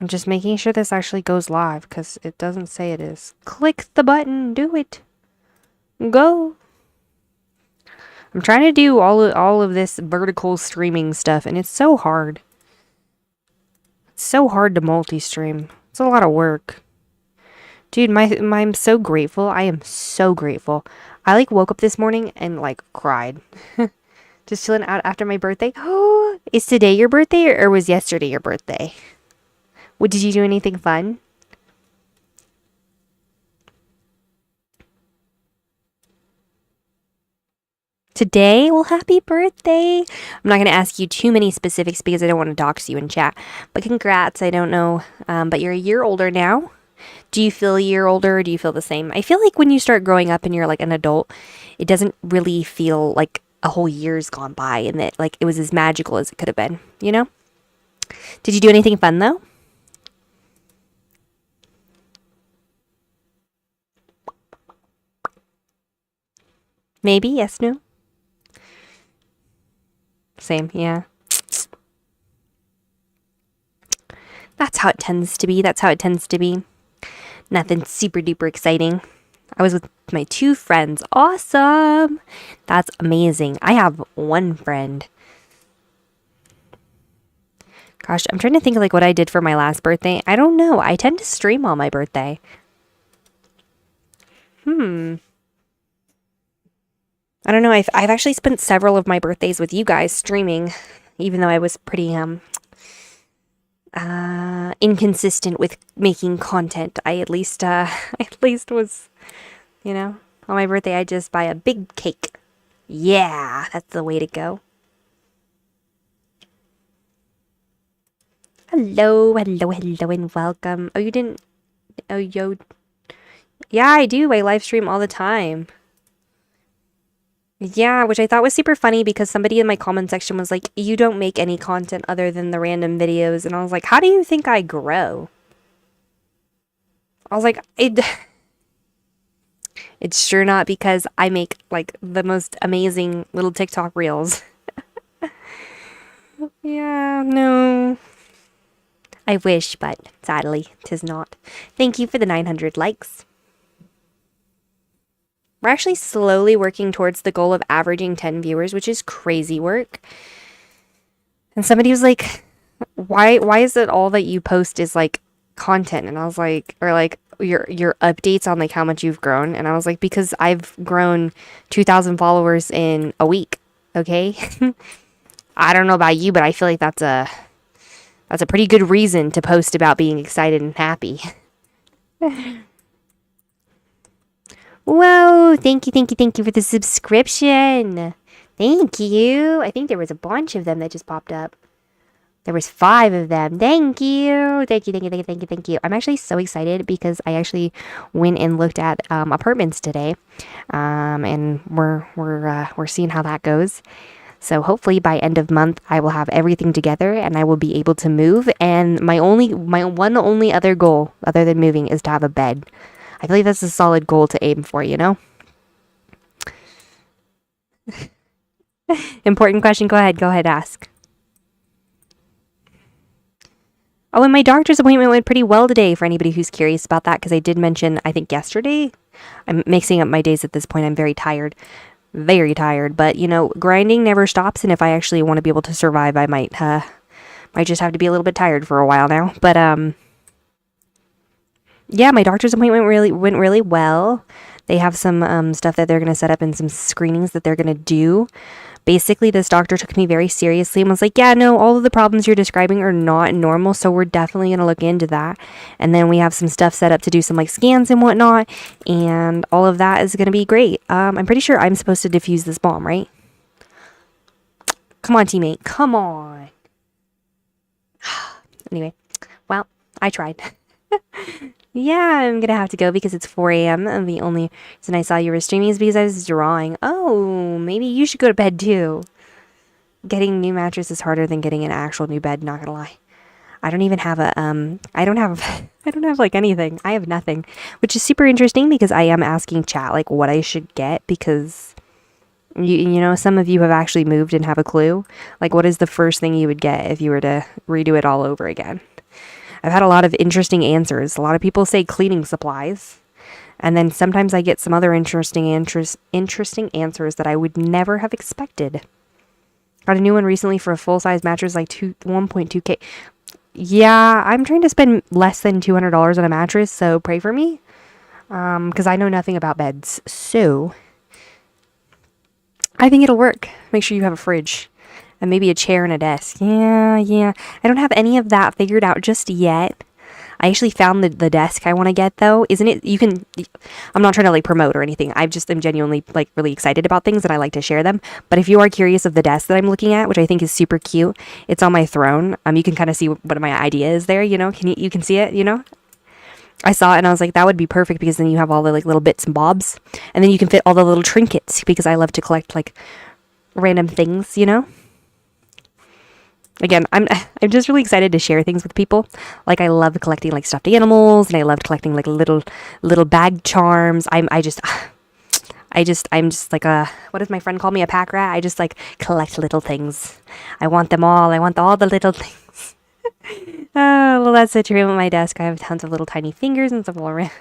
I'm just making sure this actually goes live because it doesn't say it is. Click the button. Do it. Go. I'm trying to do all of this vertical streaming stuff, and it's so hard. It's so hard to multi-stream. It's a lot of work. Dude, I'm so grateful. I am so grateful. I like woke up this morning and like cried. Just chilling out after my birthday. Oh, is today your birthday or was yesterday your birthday? What, did you do anything fun? Today? Well, happy birthday. I'm not going to ask you too many specifics because I don't want to dox you in chat. But congrats. I don't know. But you're a year older now. Do you feel a year older or do you feel the same? I feel like when you start growing up and you're like an adult, it doesn't really feel like a whole year's gone by and that like it was as magical as it could have been, you know? Did you do anything fun though? Maybe, yes, no? Same, yeah. That's how it tends to be. That's how it tends to be. Nothing super duper exciting. I was with my 2 friends. Awesome. That's amazing. I have 1 friend. Gosh, I'm trying to think of like what I did for my last birthday. I don't know. I tend to stream on my birthday. I don't know. I've actually spent several of my birthdays with you guys streaming, even though I was pretty inconsistent with making content. I at least at least was, you know, on my birthday I just buy a big cake. Yeah, that's the way to go. Hello, hello, hello, and welcome. Oh, you didn't. Oh, yo. Yeah, I do. I live stream all the time. Yeah, which I thought was super funny because somebody in my comment section was like, you don't make any content other than the random videos. And I was like, how do you think I grow? I was like, it's sure not because I make like the most amazing little TikTok reels. Yeah, no. I wish, but sadly, 'tis not. Thank you for the 900 likes. We're actually slowly working towards the goal of averaging 10 viewers, which is crazy work. And somebody was like, why is it all that you post is like content? And I was like, or like your updates on like how much you've grown. And I was like, because I've grown 2,000 followers in a week. Okay. I don't know about you, but I feel like that's a pretty good reason to post about being excited and happy. Whoa, thank you for the subscription. Thank you. I think there was a bunch of them that just popped up. There was 5 of them. Thank you. Thank you, thank you, thank you, thank you, thank you. I'm actually so excited because I actually went and looked at apartments today. And we're seeing how that goes. So hopefully by end of month I will have everything together and I will be able to move. And my one only other goal other than moving is to have a bed. I feel like that's a solid goal to aim for, you know? Important question. Go ahead, ask. Oh, and my doctor's appointment went pretty well today for anybody who's curious about that, because I did mention, I think yesterday, I'm mixing up my days at this point. I'm very tired. Very tired. But, you know, grinding never stops, and if I actually want to be able to survive, I might just have to be a little bit tired for a while now. But, yeah, my doctor's appointment went really well. They have some stuff that they're going to set up and some screenings that they're going to do. Basically, this doctor took me very seriously and was like, yeah, no, all of the problems you're describing are not normal, so we're definitely going to look into that. And then we have some stuff set up to do some like scans and whatnot, and all of that is going to be great. I'm pretty sure I'm supposed to defuse this bomb, right? Come on, teammate. Come on. Anyway, well, I tried. Yeah, I'm gonna have to go because it's 4 a.m. and the only reason I saw you were streaming is because I was drawing. Oh, maybe you should go to bed too. Getting new mattress is harder than getting an actual new bed, not gonna lie. I don't even have a I don't have I don't have like anything. I have nothing, which is super interesting because I am asking chat like what I should get because you know, some of you have actually moved and have a clue. Like what is the first thing you would get if you were to redo it all over again? I've had a lot of interesting answers. A lot of people say cleaning supplies. And then sometimes I get some other interesting answers that I would never have expected. Got a new one recently for a full-size mattress, like 1.2K. Yeah, I'm trying to spend less than $200 on a mattress, so pray for me. Because I know nothing about beds. So, I think it'll work. Make sure you have a fridge. And maybe a chair and a desk. Yeah. I don't have any of that figured out just yet. I actually found the desk I want to get, though. Isn't it? I'm not trying to, like, promote or anything. I just am genuinely, like, really excited about things and I like to share them. But if you are curious of the desk that I'm looking at, which I think is super cute, it's on my throne. You can kind of see what my idea is there, you know? You can see it, you know? I saw it and I was like, that would be perfect because then you have all the, like, little bits and bobs. And then you can fit all the little trinkets because I love to collect, like, random things, you know? Again, I'm just really excited to share things with people. Like, I love collecting, like, stuffed animals, and I loved collecting, like, little bag charms. I'm just like what does my friend call me, a pack rat? I just, like, collect little things. I want them all. I want all the little things. Oh, well, that's the true at my desk. I have tons of little tiny fingers and stuff all around.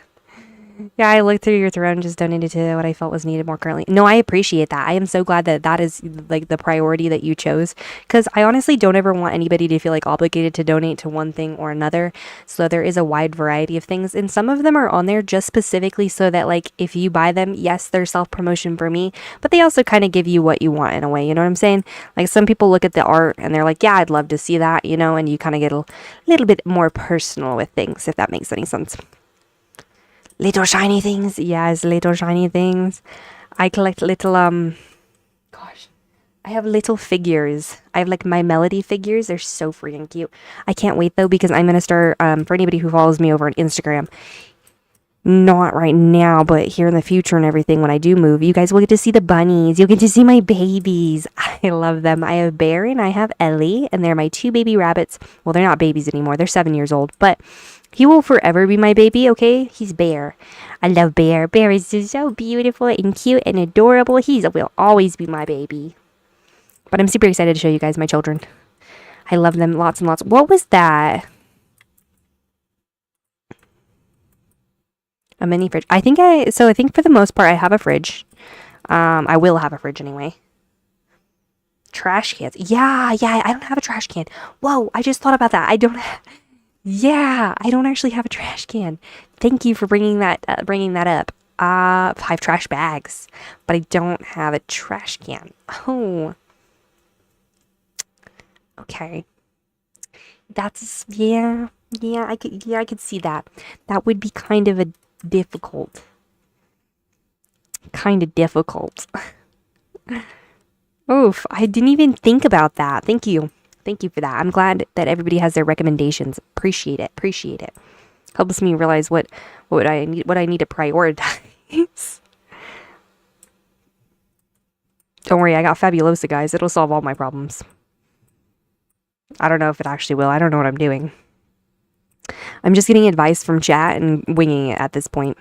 Yeah, I looked through your throne and just donated to what I felt was needed more currently. No, I appreciate that. I am so glad that is, like, the priority that you chose. Because I honestly don't ever want anybody to feel, like, obligated to donate to one thing or another. So there is a wide variety of things. And some of them are on there just specifically so that, like, if you buy them, yes, they're self-promotion for me. But they also kind of give you what you want in a way. You know what I'm saying? Like, some people look at the art and they're like, yeah, I'd love to see that, you know? And you kind of get a little bit more personal with things, if that makes any sense. Little shiny things. Yes, little shiny things. I collect little, gosh. I have little figures. I have, like, my Melody figures. They're so freaking cute. I can't wait, though, because I'm going to start, for anybody who follows me over on Instagram, not right now, but here in the future and everything, when I do move, you guys will get to see the bunnies. You'll get to see my babies. I love them. I have Bear and I have Ellie, and they're my 2 baby rabbits. Well, they're not babies anymore. They're 7 years old, but he will forever be my baby, okay? He's Bear. I love Bear. Bear is just so beautiful and cute and adorable. He will always be my baby. But I'm super excited to show you guys my children. I love them lots and lots. What was that? A mini fridge. I think for the most part I have a fridge. I will have a fridge anyway. Trash cans. Yeah, I don't have a trash can. Whoa, I just thought about that. I don't actually have a trash can. Thank you for bringing that up. I have trash bags, but I don't have a trash can. Oh. Okay. That's I could see that. That would be kind of difficult. Oof, I didn't even think about that. Thank you for that. I'm glad that everybody has their recommendations. Appreciate it. Helps me realize what I need to prioritize. Don't worry, I got Fabulosa, guys. It'll solve all my problems. I don't know if it actually will. I don't know what I'm doing. I'm just getting advice from chat and winging it at this point.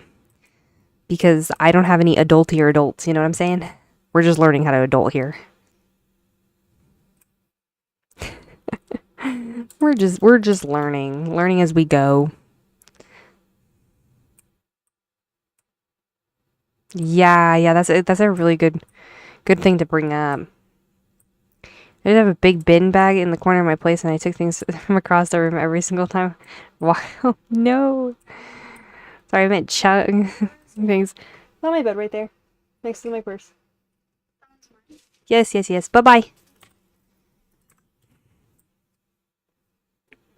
Because I don't have any adultier adults, you know what I'm saying? We're just learning how to adult here. We're just learning as we go. Yeah, that's a really good thing to bring up. I have a big bin bag in the corner of my place, and I took things from across the room every single time. Wow, no. Sorry, I meant chunk things. On my bed right there, next to my purse. Yes. Bye-bye.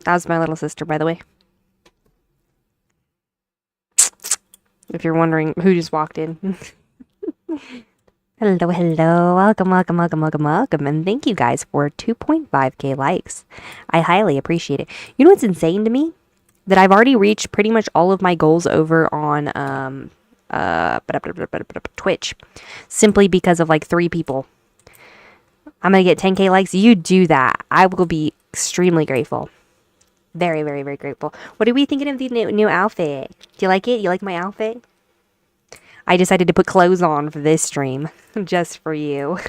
That was my little sister, by the way. If you're wondering who just walked in. Hello. Welcome. And thank you guys for 2.5k likes. I highly appreciate it. You know what's insane to me? That I've already reached pretty much all of my goals over on Twitch. Simply because of, like, 3 people. I'm gonna get 10k likes. You do that. I will be extremely grateful. Very, very, very grateful. What are we thinking of the new outfit? Do you like it? You like my outfit? I decided to put clothes on for this stream. Just for you.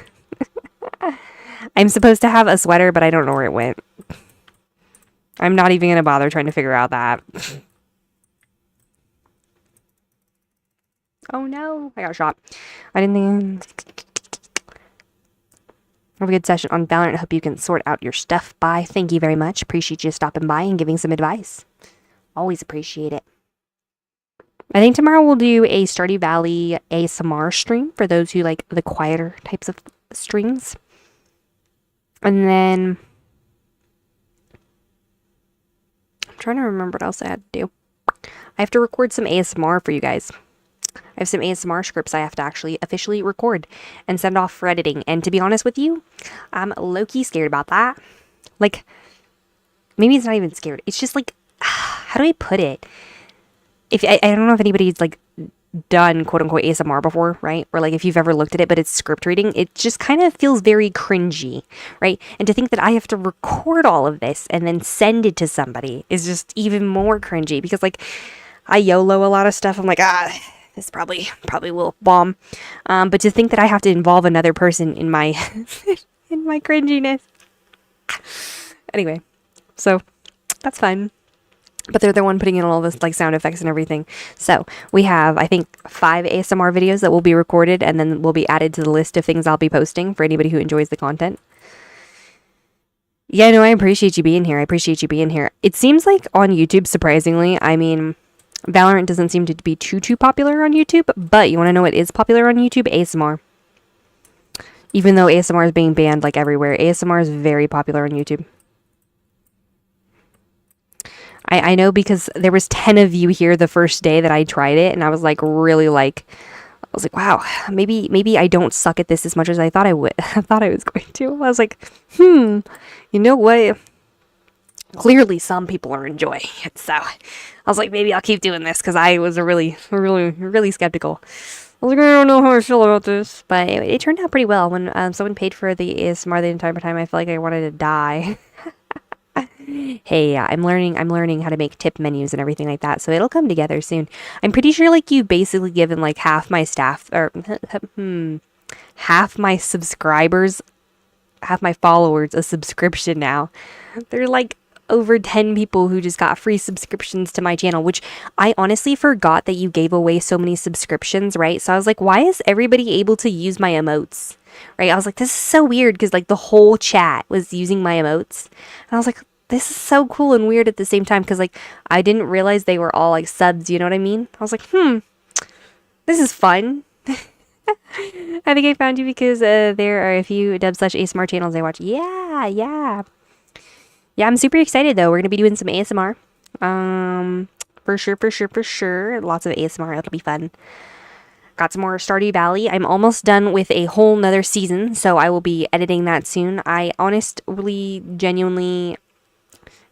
I'm supposed to have a sweater, but I don't know where it went. I'm not even gonna bother trying to figure out that. Oh no, I got shot. I didn't think... Have a good session on Valorant. Hope you can sort out your stuff. Bye. Thank you very much. Appreciate you stopping by and giving some advice. Always appreciate it. I think tomorrow we'll do a Stardew Valley ASMR stream for those who like the quieter types of streams. And then I'm trying to remember what else I had to do. I have to record some ASMR for you guys. I have some ASMR scripts I have to actually officially record and send off for editing. And to be honest with you, I'm low-key scared about that. Like, maybe it's not even scared. It's just like, how do I put it? If I don't know if anybody's like done quote unquote ASMR before, right? Or like if you've ever looked at it, but it's script reading, it just kind of feels very cringy, right? And to think that I have to record all of this and then send it to somebody is just even more cringy because like I YOLO a lot of stuff. I'm like, this probably will bomb. But to think that I have to involve another person in my in my cringiness. Anyway, so that's fine. But they're the one putting in all this like sound effects and everything. So we have, I think, 5 ASMR videos that will be recorded and then will be added to the list of things I'll be posting for anybody who enjoys the content. Yeah, no, I appreciate you being here. I appreciate you being here. It seems like on YouTube, surprisingly, I mean, Valorant doesn't seem to be too popular on YouTube, but you want to know what is popular on YouTube? ASMR. Even though ASMR is being banned like everywhere, ASMR is very popular on YouTube. I know because there was 10 of you here the first day that I tried it, and I was like really like, I was like, wow, maybe I don't suck at this as much as I thought I would. I thought I was going to. I was like, you know what? Clearly some people are enjoying it. So I was like, maybe I'll keep doing this because I was really skeptical. I was like, I don't know how I feel about this. But it turned out pretty well. When someone paid for the ASMR the entire time, I felt like I wanted to die. Hey, I'm learning how to make tip menus and everything like that, so it'll come together soon. I'm pretty sure like you've basically given like half my staff or half my subscribers, half my followers a subscription now. There are like over 10 people who just got free subscriptions to my channel, which I honestly forgot that you gave away so many subscriptions, right? So I was like, why is everybody able to use my emotes? Right? I was like, this is so weird because like the whole chat was using my emotes. And I was like, this is so cool and weird at the same time because like I didn't realize they were all like subs, you know what I mean? I was like, this is fun. I think I found you because there are a few dub/ASMR channels I watch. Yeah, I'm super excited though. We're gonna be doing some ASMR. For sure. Lots of ASMR. It'll be fun. Got some more Stardew Valley. I'm almost done with a whole nother season, so I will be editing that soon. I honestly, genuinely,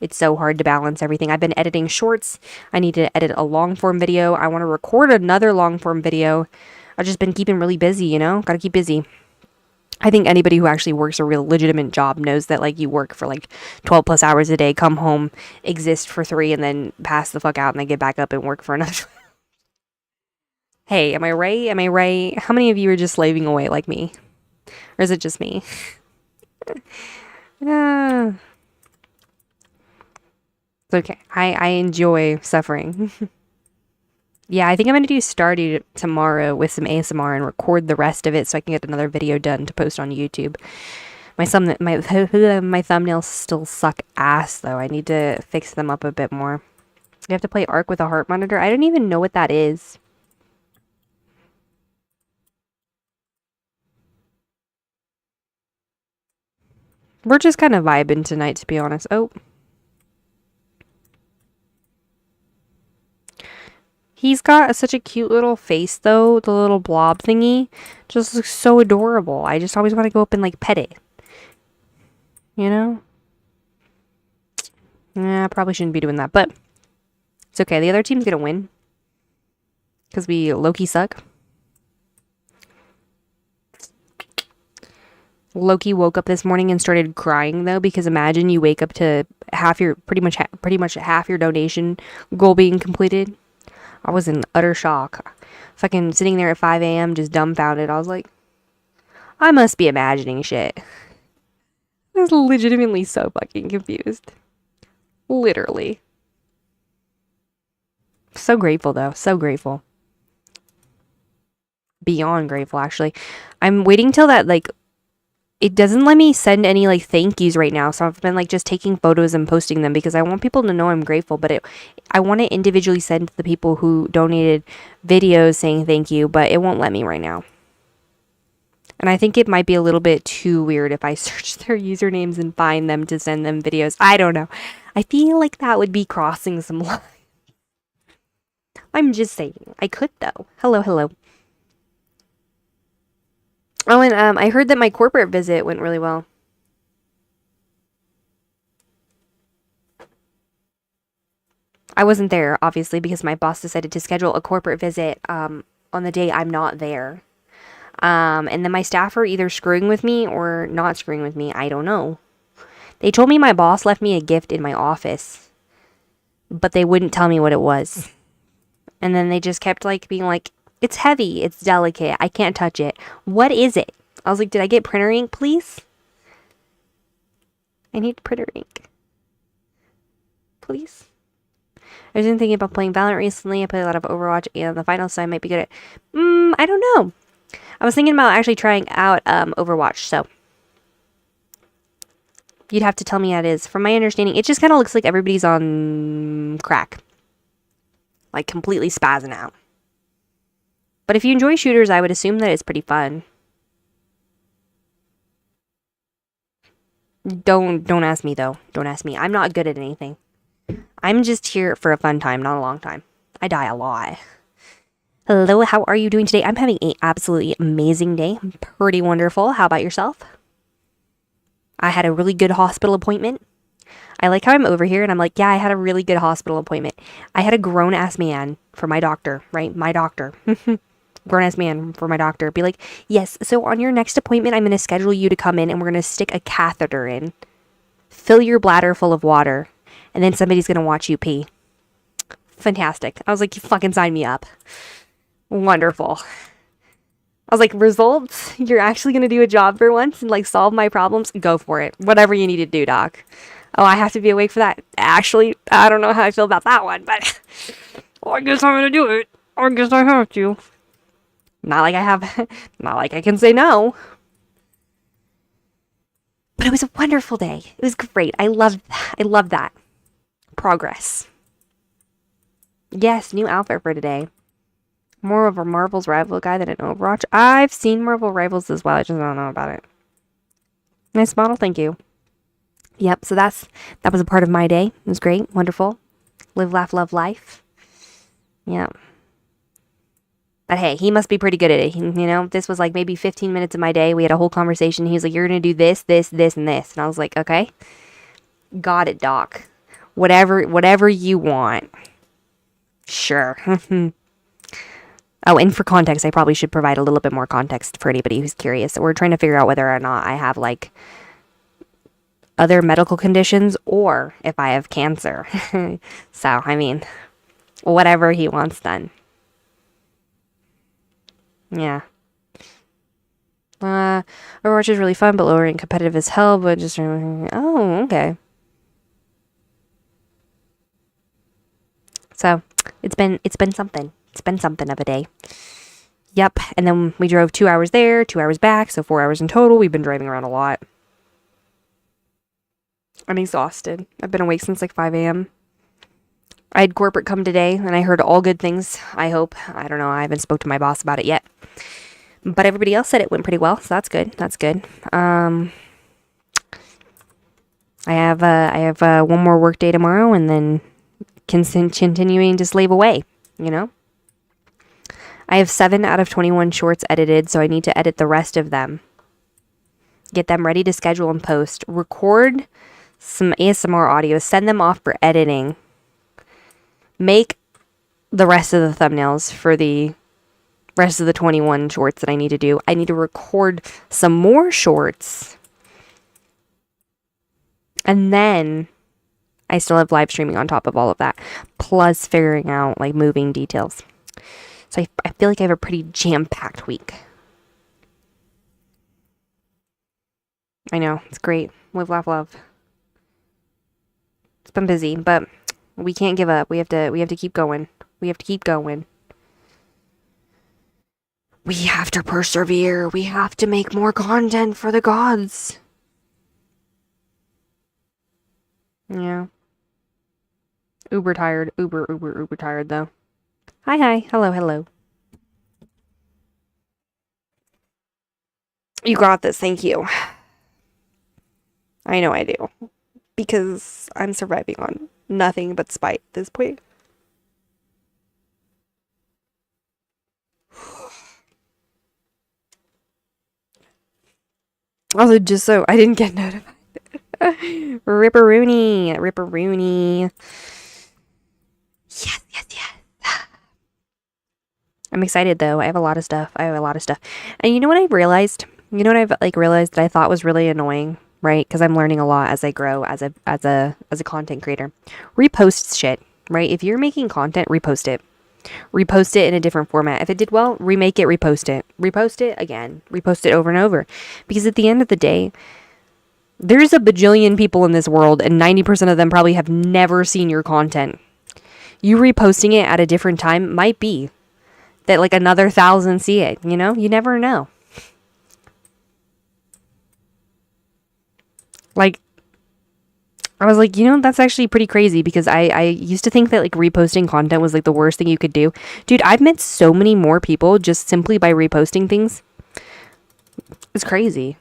it's so hard to balance everything. I've been editing shorts. I need to edit a long form video. I want to record another long form video. I've just been keeping really busy, you know? Gotta keep busy. I think anybody who actually works a real legitimate job knows that like you work for like 12 plus hours a day, come home, exist for 3, and then pass the fuck out and then get back up and work for another. Hey, am I right? Am I right? How many of you are just slaving away like me? Or is it just me? It's okay. I enjoy suffering. Yeah, I think I'm going to do Stardew tomorrow with some ASMR and record the rest of it so I can get another video done to post on YouTube. My thumbnails still suck ass, though. I need to fix them up a bit more. You have to play Ark with a heart monitor? I don't even know what that is. We're just kind of vibing tonight, to be honest. Oh. He's got such a cute little face, though. The little blob thingy just looks so adorable. I just always want to go up and, like, pet it. You know? Yeah, I probably shouldn't be doing that, but it's okay. The other team's gonna win. Because we low-key suck. Loki woke up this morning and started crying though, because imagine you wake up to half your pretty much half your donation goal being completed. I was in utter shock. Fucking sitting there at 5 a.m. just dumbfounded. I was like, I must be imagining shit. I was legitimately so fucking confused. Literally. So grateful though. So grateful. Beyond grateful, actually. I'm waiting till that, like, it doesn't let me send any, like, thank yous right now. So I've been, like, just taking photos and posting them because I want people to know I'm grateful. But I want to individually send to the people who donated videos saying thank you, but it won't let me right now. And I think it might be a little bit too weird if I search their usernames and find them to send them videos. I don't know. I feel like that would be crossing some lines. I'm just saying. I could, though. Hello, hello. Oh, and I heard that my corporate visit went really well. I wasn't there, obviously, because my boss decided to schedule a corporate visit on the day I'm not there. And then my staff are either screwing with me or not screwing with me. I don't know. They told me my boss left me a gift in my office, but they wouldn't tell me what it was. And then they just kept like being like, it's heavy, it's delicate, I can't touch it. What is it? I was like, did I get printer ink, please? I need printer ink. Please? I was even thinking about playing Valorant recently. I played a lot of Overwatch and the finals, so I might be good at... I don't know. I was thinking about actually trying out Overwatch, so... You'd have to tell me how it is. From my understanding, it just kind of looks like everybody's on crack. Like, completely spazzing out. But if you enjoy shooters, I would assume that it's pretty fun. Don't ask me, though. Don't ask me. I'm not good at anything. I'm just here for a fun time, not a long time. I die a lot. Hello, how are you doing today? I'm having an absolutely amazing day. Pretty wonderful. How about yourself? I had a really good hospital appointment. I like how I'm over here and I'm like, yeah, I had a really good hospital appointment. I had a grown-ass man for my doctor, right? My doctor. Grown-ass man for my doctor. Be like, yes, so on your next appointment, I'm going to schedule you to come in and we're going to stick a catheter in. Fill your bladder full of water. And then somebody's going to watch you pee. Fantastic. I was like, you fucking sign me up. Wonderful. I was like, results? You're actually going to do a job for once and like solve my problems? Go for it. Whatever you need to do, doc. Oh, I have to be awake for that. Actually, I don't know how I feel about that one, but I guess I'm going to do it. I guess I have to. Not like I can say no. But it was a wonderful day. It was great. I loved that. Progress. Yes, new outfit for today. More of a Marvel's Rival guy than an Overwatch. I've seen Marvel Rivals as well. I just don't know about it. Nice model, thank you. Yep, so that was a part of my day. It was great, wonderful. Live, laugh, love life. Yeah. But hey, he must be pretty good at it. You know, this was like maybe 15 minutes of my day. We had a whole conversation. He was like, you're going to do this, this, this, and this. And I was like, okay. Got it, doc. Whatever you want. Sure. Oh, and for context, I probably should provide a little bit more context for anybody who's curious. We're trying to figure out whether or not I have, like, other medical conditions or if I have cancer. So, I mean, whatever he wants done. Yeah. Overwatch is really fun, but lower and competitive as hell, but just... Oh, okay. So, it's been something. It's been something of a day. Yep. And then we drove 2 hours there, 2 hours back, so 4 hours in total. We've been driving around a lot. I'm exhausted. I've been awake since like 5 a.m. I had corporate come today, and I heard all good things, I hope. I don't know. I haven't spoke to my boss about it yet. But everybody else said it went pretty well, so that's good. That's good. I have one more work day tomorrow, and then continuing to slave away, you know? I have 7 out of 21 shorts edited, so I need to edit the rest of them. Get them ready to schedule and post. Record some ASMR audio. Send them off for editing. Make the rest of the thumbnails for the rest of the 21 shorts that I need to do. I need to record some more shorts. And then I still have live streaming on top of all of that. Plus figuring out like moving details. So I feel like I have a pretty jam-packed week. I know. It's great. Live, laugh, love. It's been busy, but we can't give up. We have to keep going. We have to keep going. We have to persevere. We have to make more content for the gods. Yeah. Uber tired. Uber tired, though. Hi. Hello, hello. You got this. Thank you. I know I do. Because I'm surviving on nothing but spite at this point. Also, just so I didn't get notified. Ripperoonie. Yes. I'm excited though. I have a lot of stuff. And you know what I've realized? You know what I've like realized that I thought was really annoying, right? Because I'm learning a lot as I grow as a content creator. Repost shit, right? If you're making content, repost it. Repost it in a different format. If it did well, remake it, repost it. Repost it again. Repost it over and over. Because at the end of the day, there's a bajillion people in this world, and 90% of them probably have never seen your content. You reposting it at a different time might be that like another 1,000 see it, you know? You never know. Like, I was like, you know, that's actually pretty crazy because I used to think that like reposting content was like the worst thing you could do. Dude, I've met so many more people just simply by reposting things. It's crazy.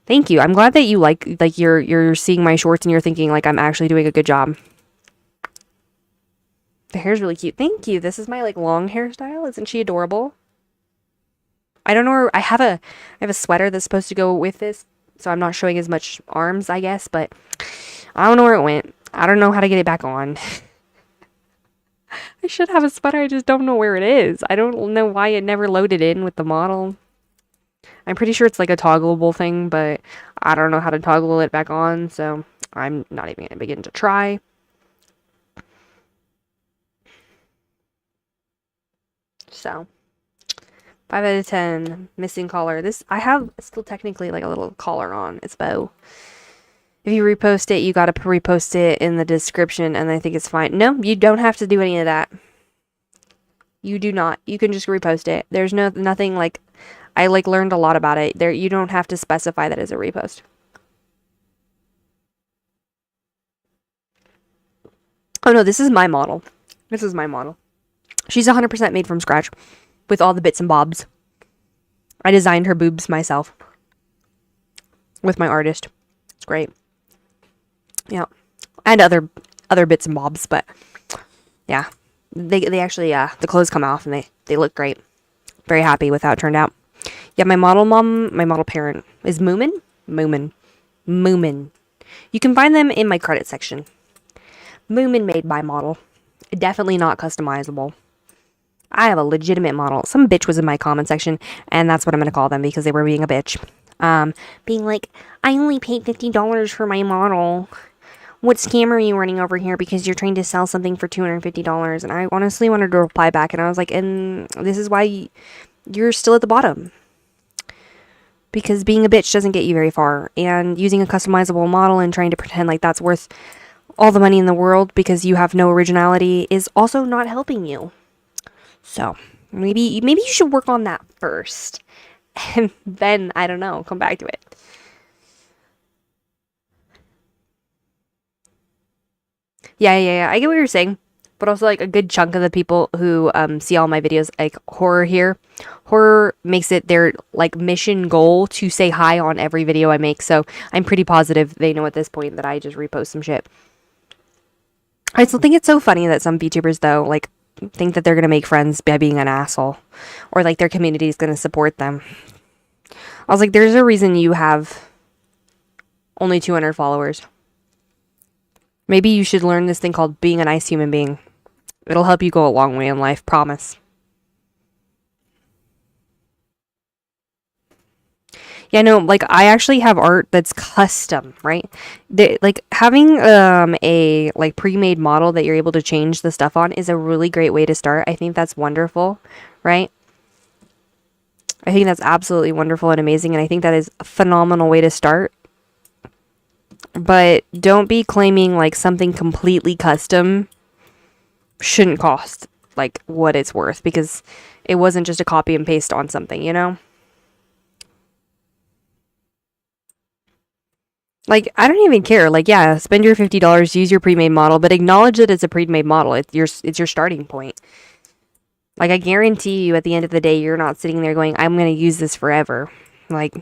Thank you. I'm glad that you like you're seeing my shorts and you're thinking like I'm actually doing a good job. The hair's really cute. Thank you. This is my like long hairstyle. Isn't she adorable? I don't know where I have a sweater that's supposed to go with this, so I'm not showing as much arms, I guess, but I don't know where it went. I don't know how to get it back on. I should have a sweater. I just don't know where it is. I don't know why it never loaded in with the model. I'm pretty sure it's like a toggleable thing, but I don't know how to toggle it back on, so I'm not even going to begin to try. So, 5 out of 10, missing collar. This, I have still technically like a little collar on. It's bow. If you repost it, you gotta repost it in the description, and I think it's fine. No, you don't have to do any of that. You do not. You can just repost it. There's nothing like, I like learned a lot about it. There, you don't have to specify that as a repost. Oh no, this is my model. She's 100% made from scratch with all the bits and bobs. I designed her boobs myself with my artist. It's great. Yeah. And other bits and bobs, but yeah. They actually the clothes come off and they look great. Very happy with how it turned out. Yeah, my model parent is Moomin. You can find them in my credit section. Moomin made by model. Definitely not customizable. I have a legitimate model. Some bitch was in my comment section, and that's what I'm going to call them because they were being a bitch. Being like, I only paid $50 for my model. What scam are you running over here because you're trying to sell something for $250? And I honestly wanted to reply back, and I was like, and this is why you're still at the bottom. Because being a bitch doesn't get you very far. And using a customizable model and trying to pretend like that's worth all the money in the world because you have no originality is also not helping you. So, maybe you should work on that first. And then, I don't know, come back to it. Yeah. I get what you're saying. But also, like, a good chunk of the people who see all my videos, like, horror makes it their, like, mission goal to say hi on every video I make. So, I'm pretty positive they know at this point that I just repost some shit. I still think it's so funny that some VTubers, though, like, think that they're gonna make friends by being an asshole, or like their community is gonna support them. I was like, there's a reason you have only 200 followers. Maybe you should learn this thing called being a nice human being. It'll help you go a long way in life, promise. Yeah, no, like I actually have art that's custom, right? Like having a like pre-made model that you're able to change the stuff on is a really great way to start. I think that's wonderful, right? I think that's absolutely wonderful and amazing, and I think that is a phenomenal way to start. But don't be claiming like something completely custom shouldn't cost like what it's worth, because it wasn't just a copy and paste on something, you know? Like, I don't even care. Like, yeah, spend your $50, use your pre-made model, but acknowledge that it's a pre-made model. It's your starting point. Like, I guarantee you at the end of the day, you're not sitting there going, I'm going to use this forever. Like,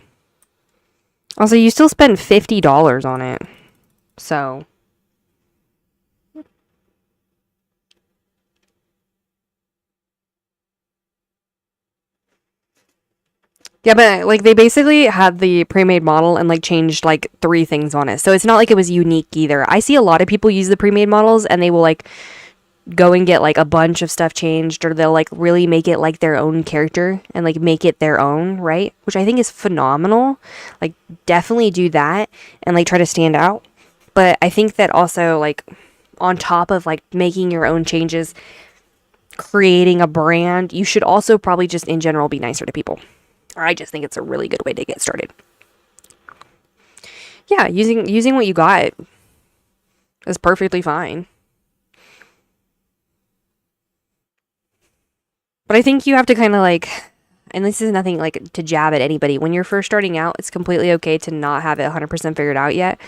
also, you still spent $50 on it. So, yeah, but like they basically had the pre-made model and like changed like 3 things on it. So it's not like it was unique either. I see a lot of people use the pre-made models and they will like go and get like a bunch of stuff changed, or they'll like really make it like their own character and like make it their own, right? Which I think is phenomenal. Like definitely do that and like try to stand out. But I think that also like on top of like making your own changes, creating a brand, you should also probably just in general be nicer to people. I just think it's a really good way to get started. Yeah, using what you got is perfectly fine. But I think you have to kind of like, and this is nothing like to jab at anybody. When you're first starting out, it's completely okay to not have it 100% figured out yet.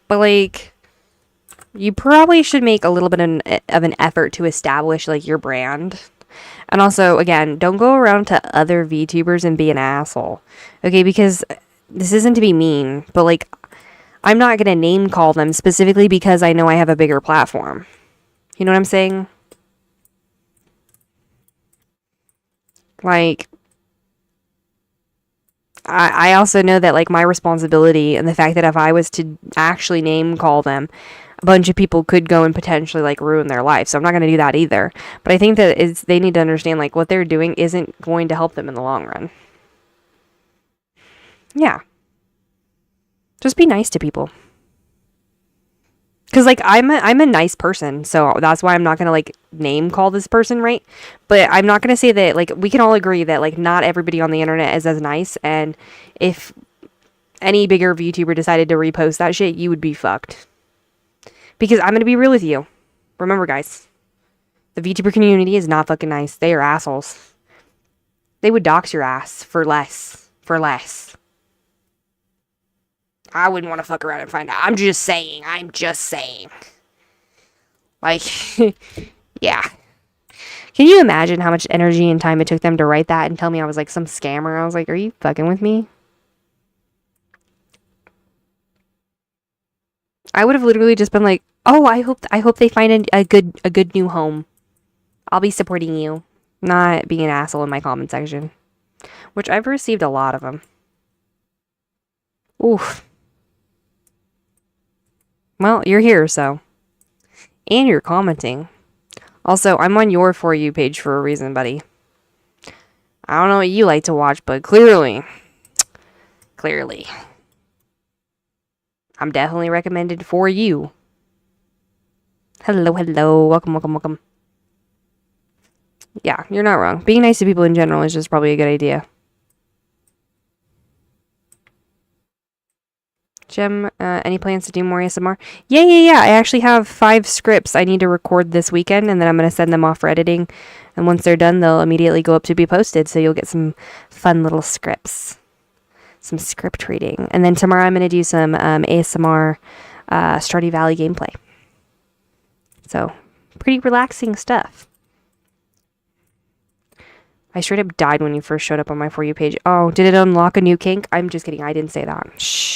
But like, you probably should make a little bit of an effort to establish like your brand. And also, again, don't go around to other VTubers and be an asshole. Okay, because this isn't to be mean, but like, I'm not going to name call them specifically because I know I have a bigger platform. You know what I'm saying? Like, I also know that like my responsibility and the fact that if I was to actually name call them, a bunch of people could go and potentially like ruin their life. So I'm not going to do that either. But I think that they need to understand like what they're doing isn't going to help them in the long run. Yeah. Just be nice to people. Cause like I'm a nice person, so that's why I'm not gonna like name call this person, right? But I'm not gonna say that like we can all agree that like not everybody on the internet is as nice, and if any bigger VTuber decided to repost that shit, you would be fucked. Because I'm gonna be real with you. Remember, guys, the VTuber community is not fucking nice. They are assholes. They would dox your ass for less. For less. I wouldn't want to fuck around and find out. I'm just saying. I'm just saying. Like, yeah. Can you imagine how much energy and time it took them to write that and tell me I was like some scammer? I was like, are you fucking with me? I would have literally just been like, oh, I hope they find a good new home. I'll be supporting you, not being an asshole in my comment section, which I've received a lot of them. Oof. Well, you're here, so. And you're commenting. Also, I'm on your For You page for a reason, buddy. I don't know what you like to watch, but clearly, I'm definitely recommended for you. Hello, hello. Welcome, welcome, welcome. Yeah, you're not wrong. Being nice to people in general is just probably a good idea. Jim, any plans to do more ASMR? Yeah. I actually have 5 scripts I need to record this weekend, and then I'm going to send them off for editing. And once they're done, they'll immediately go up to be posted, so you'll get some fun little scripts. Some script reading. And then tomorrow I'm going to do some ASMR Stardew Valley gameplay. So, pretty relaxing stuff. I straight up died when you first showed up on my For You page. Oh, did it unlock a new kink? I'm just kidding. I didn't say that. Shh.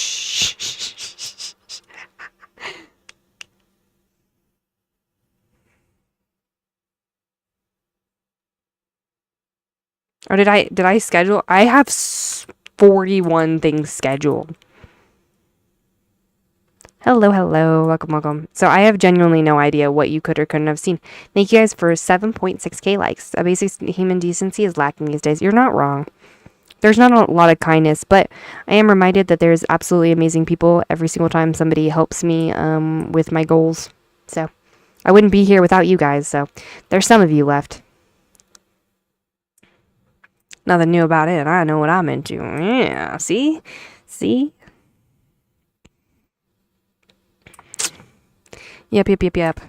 Or did I schedule? I have 41 things scheduled. Hello. Welcome. So I have genuinely no idea what you could or couldn't have seen. Thank you guys for 7.6k likes. A basic human decency is lacking these days. You're not wrong. There's not a lot of kindness, but I am reminded that there's absolutely amazing people every single time somebody helps me with my goals. So I wouldn't be here without you guys. So there's some of you left. Nothing new about it. I know what I'm into. Yeah, see? Yep.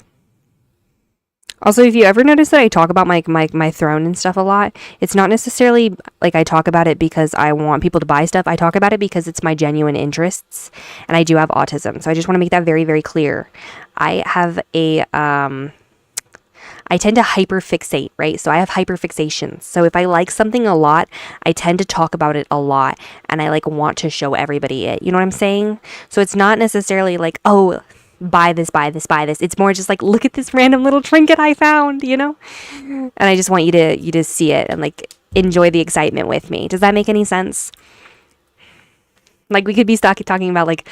Also, if you ever notice that I talk about my throne and stuff a lot, it's not necessarily like I talk about it because I want people to buy stuff. I talk about it because it's my genuine interests, and I do have autism. So I just want to make that very, very clear. I have I tend to hyperfixate, right? So I have hyperfixations. So if I like something a lot, I tend to talk about it a lot, and I like want to show everybody it. You know what I'm saying? So it's not necessarily like, oh, buy this. It's more just like, look at this random little trinket I found, you know? And I just want you to see it and like enjoy the excitement with me. Does that make any sense? Like we could be talking about like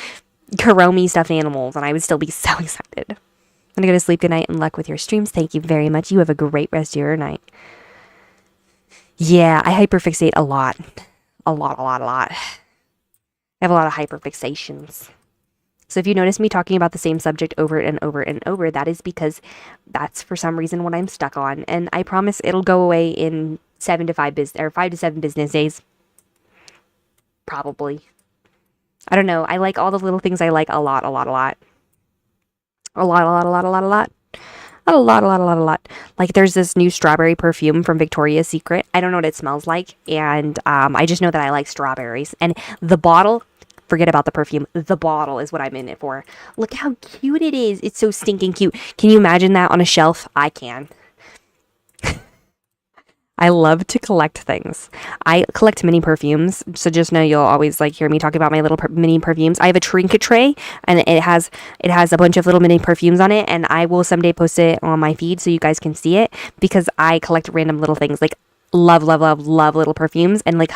Karomi stuffed animals and I would still be so excited. I'm gonna go to sleep. Good night and luck with your streams. Thank you very much. You have a great rest of your night. Yeah, I hyperfixate a lot. A lot. I have a lot of hyperfixations. So if you notice me talking about the same subject over and over, that is because that's for some reason what I'm stuck on. And I promise it'll go away in 5 to 7 business days. Probably. I don't know. I like all the little things I like a lot. A lot. Like there's this new strawberry perfume from Victoria's Secret. I don't know what it smells like. And I just know that I like strawberries. And the bottle... Forget about the perfume. The bottle is what I'm in it for. Look how cute it is. It's so stinking cute. Can you imagine that on a shelf? I can. I love to collect things. I collect mini perfumes. So just know you'll always like hear me talk about my little mini perfumes. I have a trinket tray and it has a bunch of little mini perfumes on it. And I will someday post it on my feed so you guys can see it because I collect random little things like love little perfumes. And like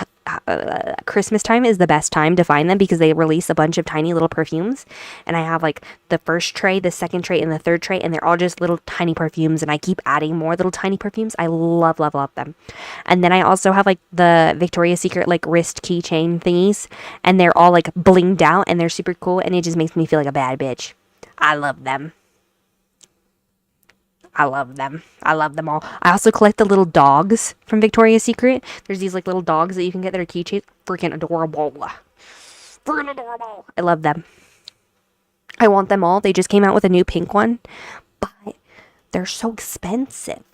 Christmas time is the best time to find them because they release a bunch of tiny little perfumes. And I have like the first tray, the second tray, and the third tray, and they're all just little tiny perfumes. And I keep adding more little tiny perfumes. I love them. And then I also have like the Victoria's Secret like wrist keychain thingies, and they're all like blinged out and they're super cool. And it just makes me feel like a bad bitch. I love them. I love them all. I also collect the little dogs from Victoria's Secret. There's these like little dogs that you can get that are keychains. Freaking adorable. I love them. I want them all. They just came out with a new pink one, but they're so expensive.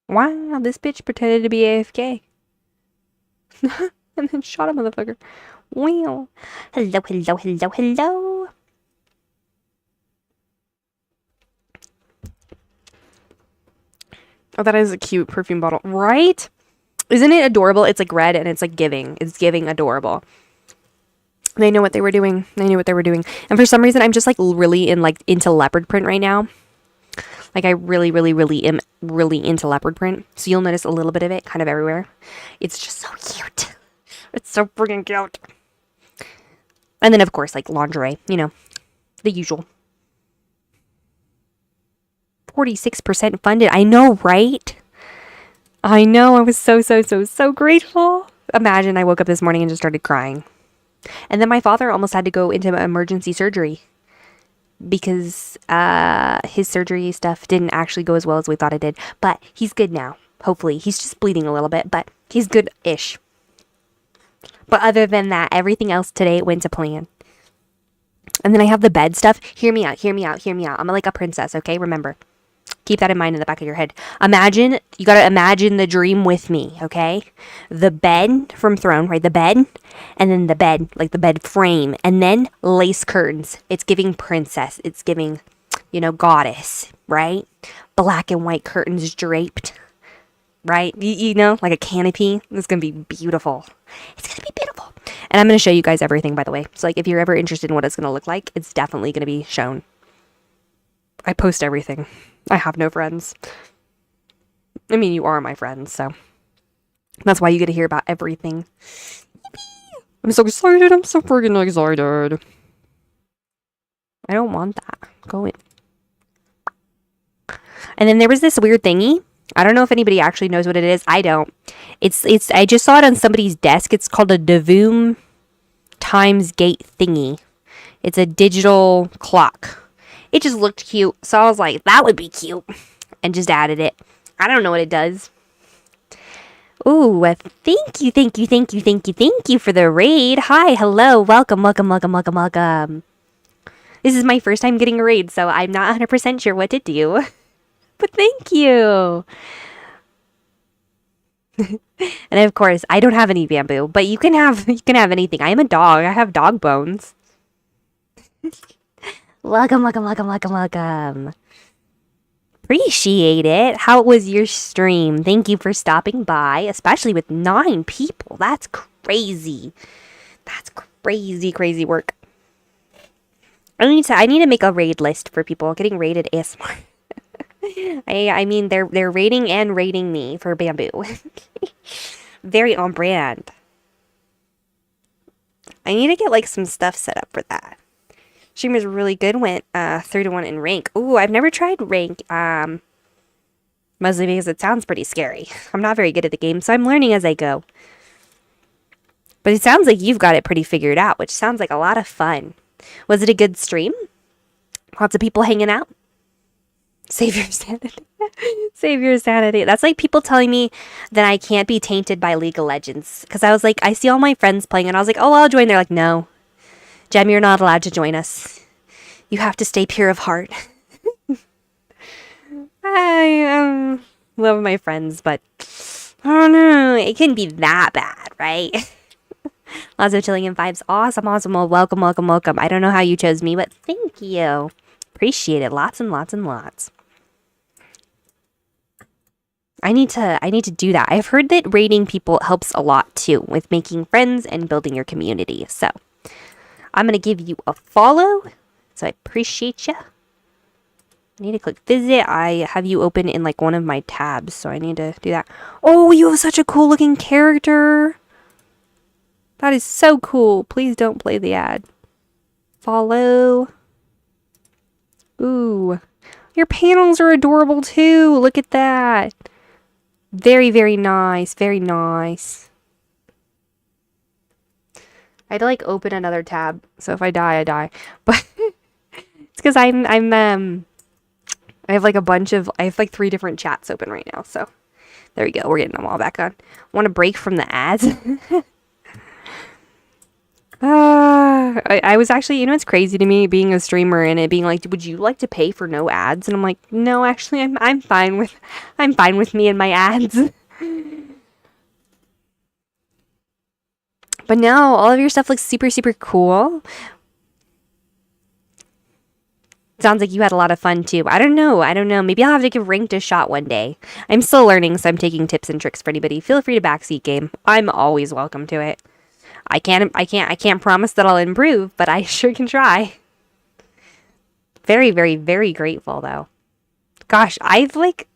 Wow, this bitch pretended to be AFK. And then shot a motherfucker. Wow. Hello. Oh, that is a cute perfume bottle, right? Isn't it adorable? It's like red and it's like giving. It's giving adorable. They know what they were doing. And for some reason, I'm just like really into leopard print right now. Like I really am really into leopard print. So you'll notice a little bit of it kind of everywhere. It's just so cute. It's so freaking cute. And then of course, like lingerie, you know, the usual. 46% funded. I know, right? I know. I was so grateful. Imagine I woke up this morning and just started crying. And then my father almost had to go into emergency surgery because his surgery stuff didn't actually go as well as we thought it did. But he's good now. Hopefully. He's just bleeding a little bit, but he's good-ish. But other than that, everything else today went to plan. And then I have the bed stuff. Hear me out. I'm like a princess, okay? Remember. Keep that in mind in the back of your head. You gotta imagine the dream with me, okay? The bed from Throne, right? The bed, and then the bed, like the bed frame, and then lace curtains. It's giving princess. It's giving, goddess, right? Black and white curtains draped, right? You know, like a canopy. It's gonna be beautiful. And I'm gonna show you guys everything, by the way. So, like, if you're ever interested in what it's gonna look like, it's definitely gonna be shown. I post everything. I have no friends. I mean, you are my friends, so that's why you get to hear about everything. Yippee! I'm so excited. I'm so freaking excited. I don't want that. Go in. And then there was this weird thingy. I don't know if anybody actually knows what it is. I don't. I just saw it on somebody's desk. It's called a Devoom Times Gate thingy. It's a digital clock. It just looked cute, so I was like, that would be cute, and just added it. I don't know what it does. Ooh, thank you for the raid. Hi, hello, welcome. This is my first time getting a raid, so I'm not 100% sure what to do. But thank you. And of course, I don't have any bamboo, but you can have anything. I am a dog. I have dog bones. Welcome, welcome, welcome, welcome, welcome. Appreciate it. How was your stream? Thank you for stopping by, especially with 9 people. That's crazy. That's crazy, crazy work. I need to make a raid list for people getting raided ASMR. I mean they're raiding and raiding me for bamboo. Very on brand. I need to get like some stuff set up for that. Stream is really good. Went 3-1 in rank. Ooh, I've never tried rank. Mostly because it sounds pretty scary. I'm not very good at the game, so I'm learning as I go. But it sounds like you've got it pretty figured out, which sounds like a lot of fun. Was it a good stream? Lots of people hanging out? Save your sanity. Save your sanity. That's like people telling me that I can't be tainted by League of Legends. Because I was like, I see all my friends playing, and I was like, oh, I'll join. They're like, no. Jem, you're not allowed to join us. You have to stay pure of heart. I love my friends, but I don't know. It couldn't be that bad, right? Lots of chilling and vibes. Awesome, awesome. Well, welcome, welcome, welcome. I don't know how you chose me, but thank you. Appreciate it. Lots and lots and lots. I need to do that. I've heard that raiding people helps a lot too with making friends and building your community. So I'm going to give you a follow. So I appreciate you. I need to click visit. I have you open in like one of my tabs, so I need to do that. Oh, you have such a cool looking character. That is so cool. Please don't play the ad. Follow. Ooh. Your panels are adorable too. Look at that. Very, very nice. Very nice. I had to like open another tab, so if I die, I die. But it's because I have like I have like 3 different chats open right now, so there we go. We're getting them all back on. Want to break from the ads? I was actually, you know, it's crazy to me being a streamer and it being like, would you like to pay for no ads? And I'm like, no, actually, I'm fine with me and my ads. But no, all of your stuff looks super, super cool. Sounds like you had a lot of fun too. I don't know. Maybe I'll have to give ranked a shot one day. I'm still learning, so I'm taking tips and tricks for anybody. Feel free to backseat game. I'm always welcome to it. I can't promise that I'll improve, but I sure can try. Very, very, very grateful though. Gosh, I've like,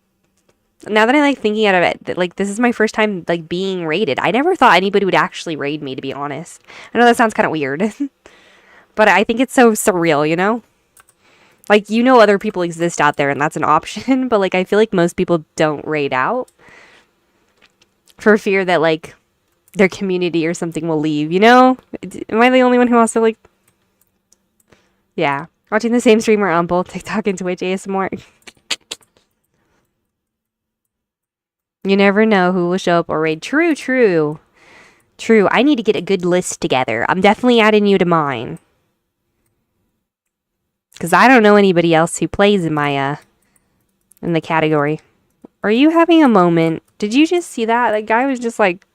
now that I'm like thinking out of it, like this is my first time like being raided. I never thought anybody would actually raid me, to be honest. I know that sounds kind of weird, but I think it's so surreal, you know? Like, you know, other people exist out there and that's an option, but like I feel like most people don't raid out for fear that like their community or something will leave, you know? Am I the only one who also like, yeah, watching the same streamer on both TikTok and Twitch ASMR? You never know who will show up or raid. True, true. True. I need to get a good list together. I'm definitely adding you to mine. Because I don't know anybody else who plays in my, in the category. Are you having a moment? Did you just see that? That guy was just like...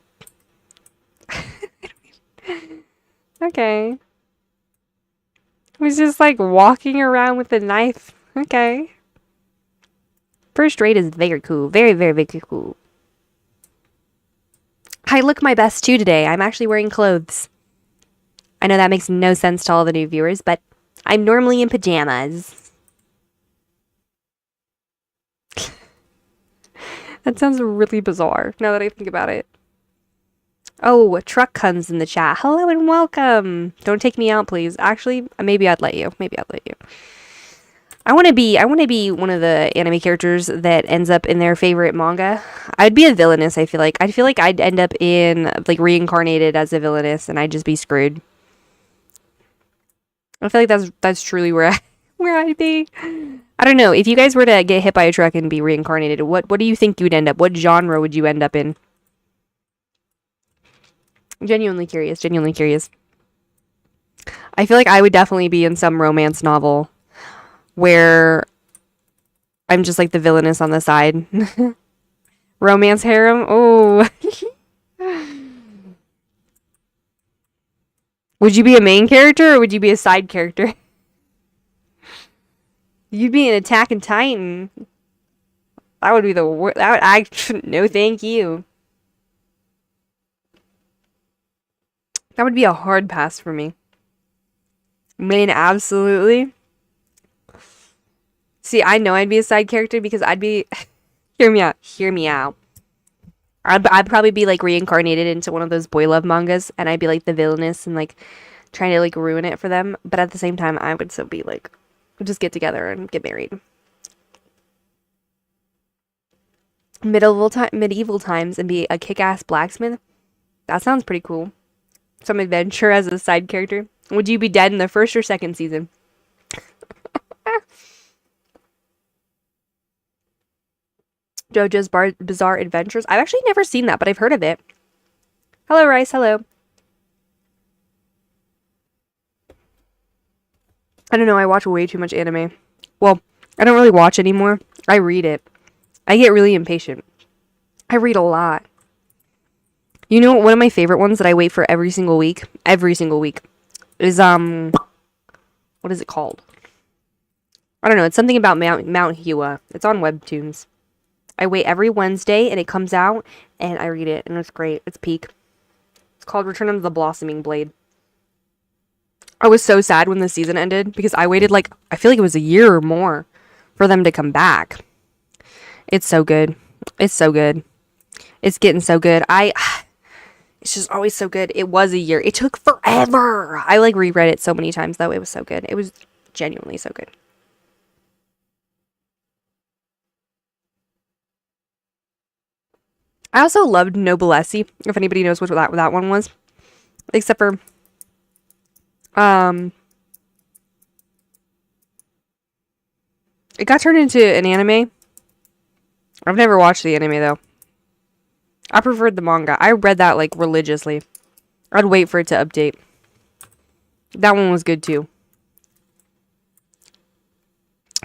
Okay. He was just like walking around with a knife. Okay. First raid is very cool. Very, very, very cool. I look my best too today. I'm actually wearing clothes. I know that makes no sense to all the new viewers, but I'm normally in pajamas. That sounds really bizarre now that I think about it. Oh, a truck comes in the chat. Hello and welcome. Don't take me out, please. Actually, maybe I'd let you. I want to be one of the anime characters that ends up in their favorite manga. I'd be a villainess, I feel like. I feel like I'd end up in, like, reincarnated as a villainess, and I'd just be screwed. I feel like that's truly where I'd be. I don't know. If you guys were to get hit by a truck and be reincarnated, what do you think you'd end up? What genre would you end up in? Genuinely curious. I feel like I would definitely be in some romance novel where I'm just like the villainess on the side. Romance harem. Oh. Would you be a main character or would you be a side character? You'd be an Attack on Titan. That would be the worst. No, thank you. That would be a hard pass for me. Main, absolutely. See, I know I'd be a side character because I'd be. Hear me out. Hear me out. I'd probably be like reincarnated into one of those boy love mangas, and I'd be like the villainess and like trying to like ruin it for them. But at the same time, I would still be like, just get together and get married. Medieval times, and be a kick-ass blacksmith. That sounds pretty cool. Some adventure as a side character. Would you be dead in the first or second season? JoJo's Bizarre Adventures. I've actually never seen that, but I've heard of it. Hello, Rice. Hello. I don't know. I watch way too much anime. Well, I don't really watch anymore. I read it. I get really impatient. I read a lot. You know, one of my favorite ones that I wait for every single week is what is it called? I don't know. It's something about Mount Hua. It's on Webtoons. I wait every Wednesday and it comes out and I read it and it's great. It's peak. It's called Return of the Blossoming Blade. I was so sad when the season ended because I waited like, I feel like it was a year or more for them to come back. It's so good. It's so good. It's getting so good. It's just always so good. It was a year. It took forever. I like reread it so many times though. It was so good. It was genuinely so good. I also loved Noblesse, if anybody knows what that one was. Except for it got turned into an anime. I've never watched the anime though. I preferred the manga. I read that like religiously. I'd wait for it to update. That one was good too.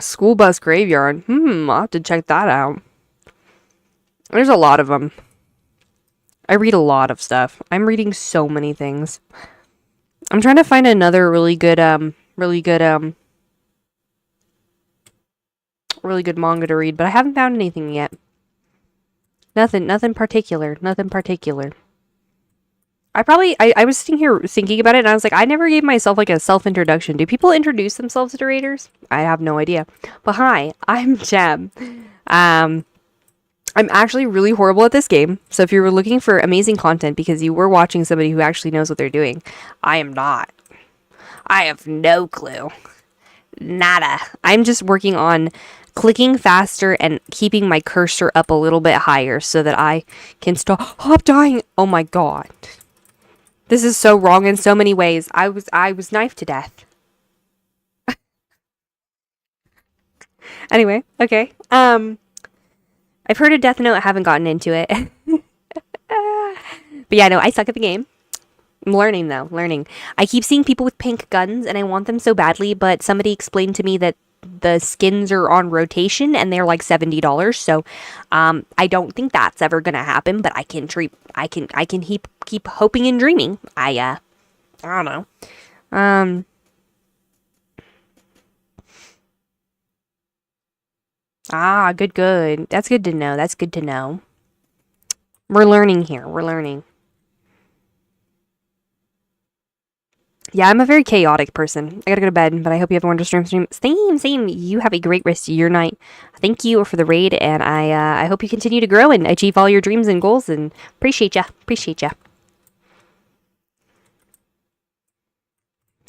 School Bus Graveyard. I'll have to check that out. There's a lot of them. I read a lot of stuff. I'm reading so many things. I'm trying to find another really good manga to read, but I haven't found anything yet. Nothing particular. I was sitting here thinking about it and I was like, I never gave myself like a self-introduction. Do people introduce themselves to raiders? I have no idea. But hi, I'm Jeb. I'm actually really horrible at this game. So if you were looking for amazing content because you were watching somebody who actually knows what they're doing, I am not. I have no clue. Nada. I'm just working on clicking faster and keeping my cursor up a little bit higher so that I can stop dying. Oh my god. This is so wrong in so many ways. I was knifed to death. Anyway, okay. I've heard of Death Note, I haven't gotten into it. But yeah, no, I suck at the game. I'm learning though, learning. I keep seeing people with pink guns and I want them so badly, but somebody explained to me that the skins are on rotation and they're like $70. So, I don't think that's ever gonna happen, but I can keep hoping and dreaming. I don't know. Good. That's good to know. We're learning here. We're learning. Yeah, I'm a very chaotic person. I gotta go to bed, but I hope you have a wonderful stream. Same. You have a great rest of your night. Thank you for the raid, and I hope you continue to grow and achieve all your dreams and goals. And appreciate ya.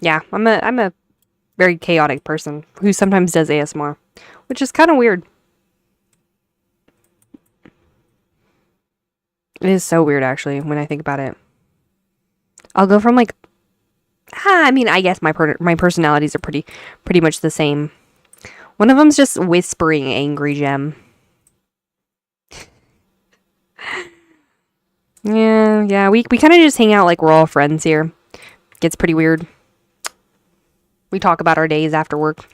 Yeah, I'm a very chaotic person who sometimes does ASMR, which is kind of weird. It is so weird, actually, when I think about it. I'll go from like, I mean, I guess my personalities are pretty much the same. One of them's just whispering angry gem. Yeah, we kind of just hang out like we're all friends here. Gets pretty weird. We talk about our days after work.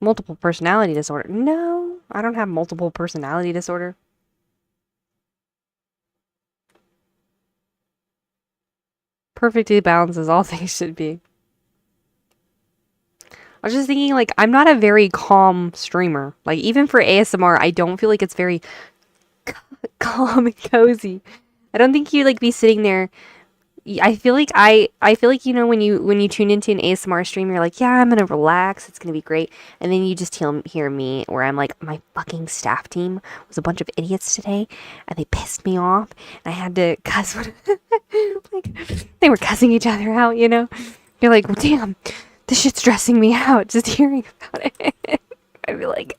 Multiple personality disorder. No, I don't have multiple personality disorder. Perfectly balanced as all things should be. I was just thinking, like, I'm not a very calm streamer. Like, even for ASMR, I don't feel like it's very calm and cozy. I don't think you like be sitting there. I feel like you know when you tune into an ASMR stream, you're like, yeah, I'm gonna relax, it's gonna be great, and then you just hear me where I'm like, my fucking staff team was a bunch of idiots today, and they pissed me off, and I had to cuss. Like they were cussing each other out, you know. You're like, well, damn, this shit's stressing me out just hearing about it. I feel like,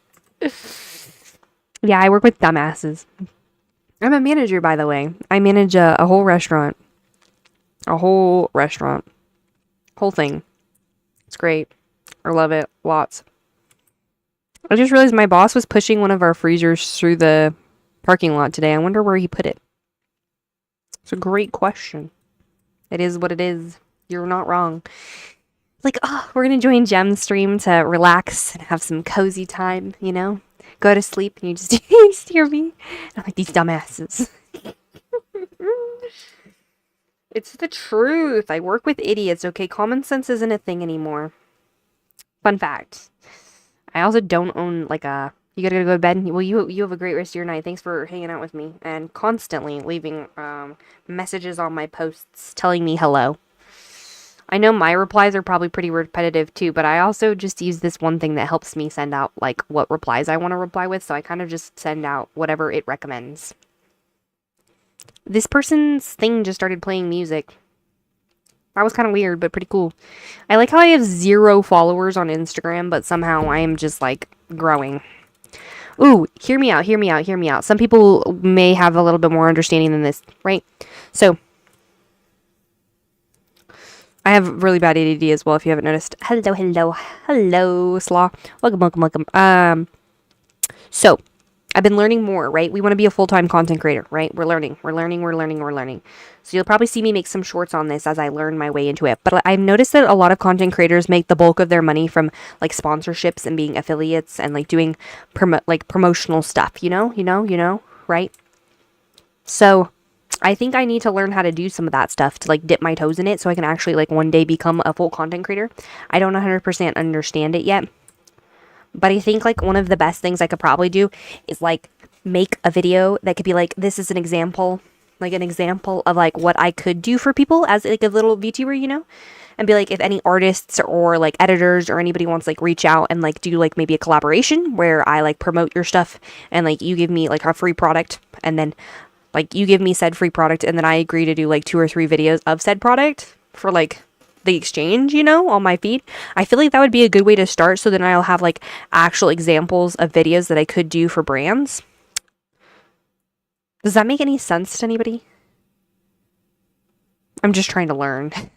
yeah, I work with dumbasses. I'm a manager, by the way. I manage a whole restaurant. A whole restaurant. Whole thing. It's great. I love it. Lots. I just realized my boss was pushing one of our freezers through the parking lot today. I wonder where he put it. It's a great question. It is what it is. You're not wrong. Like, oh, we're going to join Gem's stream to relax and have some cozy time, you know? Go to sleep and you just hear me. I'm like, these dumbasses. It's the truth. I work with idiots, okay? Common sense isn't a thing anymore. Fun fact. I also don't own, like, a... You gotta go to bed? Well, you have a great rest of your night. Thanks for hanging out with me. And constantly leaving messages on my posts telling me hello. I know my replies are probably pretty repetitive, too, but I also just use this one thing that helps me send out, like, what replies I want to reply with, so I kind of just send out whatever it recommends. This person's thing just started playing music. That was kind of weird, but pretty cool. I like how I have 0 followers on Instagram, but somehow I am just, like, growing. Ooh, hear me out, hear me out, hear me out. Some people may have a little bit more understanding than this, right? So, I have really bad ADD as well, if you haven't noticed. Hello, Slaw. Welcome. So, I've been learning more, right? We want to be a full-time content creator, right? We're learning. So you'll probably see me make some shorts on this as I learn my way into it. But I've noticed that a lot of content creators make the bulk of their money from like sponsorships and being affiliates and like doing promotional stuff, you know, right? So I think I need to learn how to do some of that stuff to like dip my toes in it so I can actually like one day become a full content creator. I don't 100% understand it yet. But I think, like, one of the best things I could probably do is, like, make a video that could be, like, this is an example of, like, what I could do for people as, like, a little VTuber, you know? And be, like, if any artists or, like, editors or anybody wants, like, reach out and, like, do, like, maybe a collaboration where I, like, promote your stuff and, like, you give me, like, a free product and then, like, you give me said free product and then I agree to do, like, 2 or 3 videos of said product for, like, the exchange, you know, on my feed. I feel like that would be a good way to start, so then I'll have like actual examples of videos that I could do for brands. Does that make any sense to anybody? I'm just trying to learn. And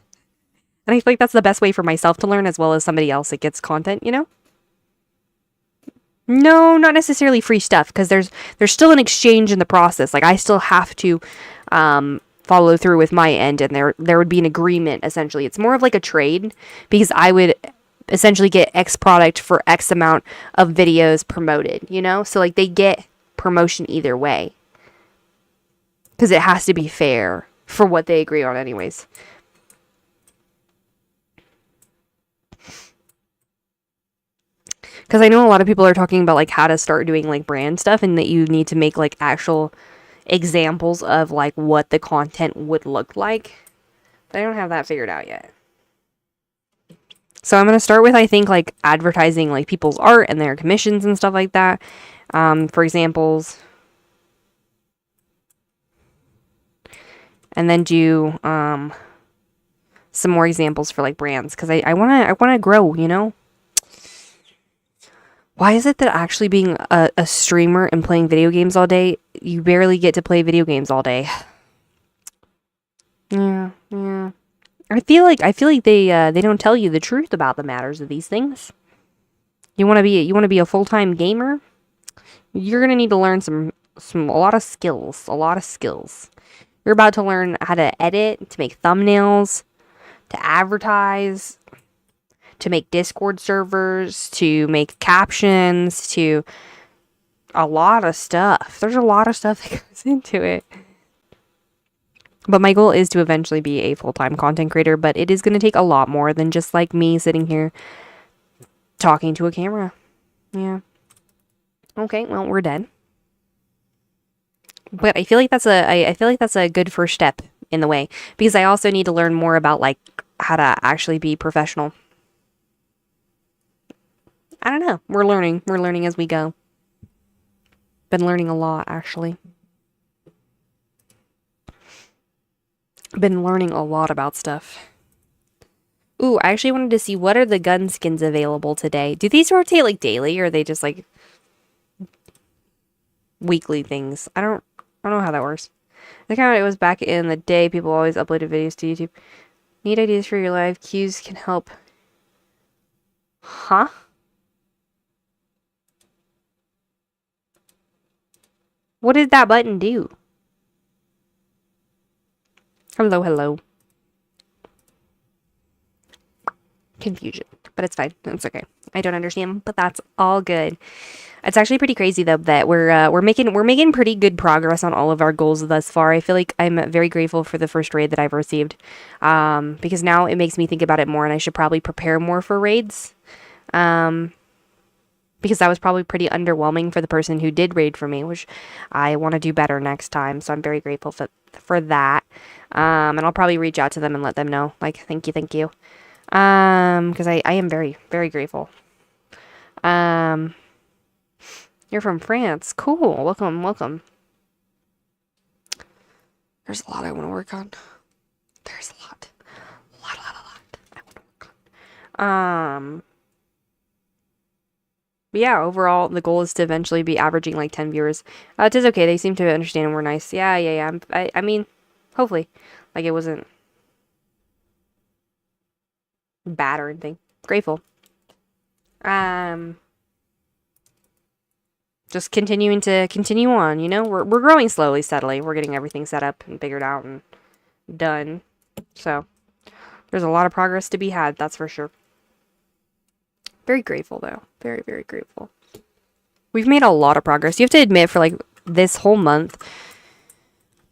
I feel like that's the best way for myself to learn as well as somebody else that gets content, you know? No, not necessarily free stuff, because there's still an exchange in the process. Like I still have to follow through with my end, and there would be an agreement. Essentially, it's more of like a trade, because I would essentially get X product for X amount of videos promoted, you know? So like they get promotion either way, because it has to be fair for what they agree on anyways. Because I know a lot of people are talking about like how to start doing like brand stuff, and that you need to make like actual examples of like what the content would look like. But I don't have that figured out yet. So I'm going to start with, I think, like advertising like people's art and their commissions and stuff like that. For examples. And then do some more examples for like brands, because I want to grow, you know? Why is it that actually being a streamer and playing video games all day, you barely get to play video games all day? Yeah. I feel like they don't tell you the truth about the matters of these things. You want to be a full-time gamer? You're gonna need to learn a lot of skills. You're about to learn how to edit, to make thumbnails, to advertise, to make Discord servers, to make captions, to a lot of stuff. There's a lot of stuff that goes into it. But my goal is to eventually be a full-time content creator, but it is going to take a lot more than just like me sitting here talking to a camera. Yeah. Okay, well, we're done. But I feel like that's a good first step in the way, because I also need to learn more about like how to actually be professional. I don't know. We're learning as we go. Been learning a lot, actually. Been learning a lot about stuff. Ooh, I actually wanted to see, what are the gun skins available today? Do these rotate like daily, or are they just like weekly things? I don't know how that works. I think it was back in the day, people always uploaded videos to YouTube. Need ideas for your live cues can help. Huh? What did that button do? Hello, hello. Confusion. But it's fine. It's okay. I don't understand, but that's all good. It's actually pretty crazy though that we're making pretty good progress on all of our goals thus far. I feel like I'm very grateful for the first raid that I've received, because now it makes me think about it more, and I should probably prepare more for raids, because that was probably pretty underwhelming for the person who did raid for me, which I want to do better next time. So I'm very grateful for that, and I'll probably reach out to them and let them know, like, thank you, because I am very, very grateful. You're from France. Cool. Welcome, welcome. There's a lot I want to work on. There's a lot. A lot I want to work on. But yeah, overall, the goal is to eventually be averaging like 10 viewers. It is okay. They seem to understand and we're nice. Yeah. I mean, hopefully. Like, it wasn't bad or anything. Grateful. Just continue on, you know? We're growing slowly, steadily. We're getting everything set up and figured out and done. So, there's a lot of progress to be had, that's for sure. Very grateful, though. Very, very grateful. We've made a lot of progress. You have to admit, for, like, this whole month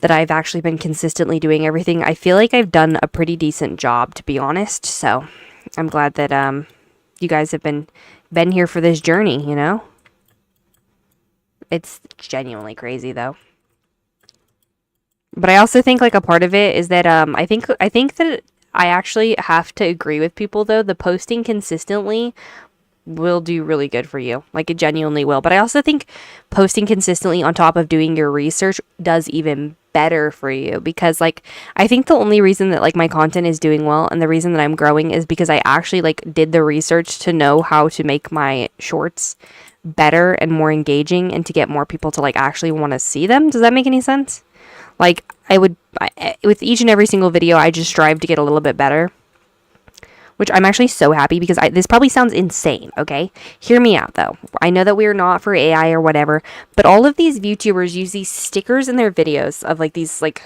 that I've actually been consistently doing everything, I feel like I've done a pretty decent job, to be honest. So, I'm glad that, you guys have been here for this journey, you know? It's genuinely crazy, though. But I also think, like, a part of it is that, I think that I actually have to agree with people, though. The posting consistently will do really good for you. Like, it genuinely will. But I also think posting consistently on top of doing your research does even better for you. Because, like, I think the only reason that, like, my content is doing well and the reason that I'm growing is because I actually, like, did the research to know how to make my shorts better and more engaging and to get more people to, like, actually want to see them. Does that make any sense? Like, with each and every single video, I just strive to get a little bit better, which I'm actually so happy because this probably sounds insane, okay? Hear me out, though. I know that we are not for AI or whatever, but all of these VTubers use these stickers in their videos of, like, these, like,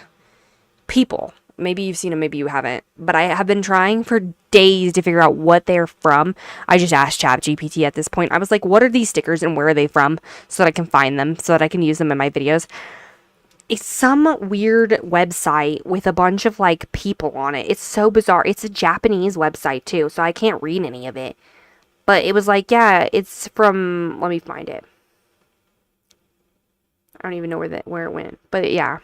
people. Maybe you've seen them, maybe you haven't. But I have been trying for days to figure out what they're from. I just asked ChatGPT at this point. I was like, what are these stickers and where are they from? So that I can find them, so that I can use them in my videos. It's some weird website with a bunch of, like, people on it. It's so bizarre. It's a Japanese website, too, so I can't read any of it. But it was like, yeah, it's from... Let me find it. I don't even know where it went. But, yeah.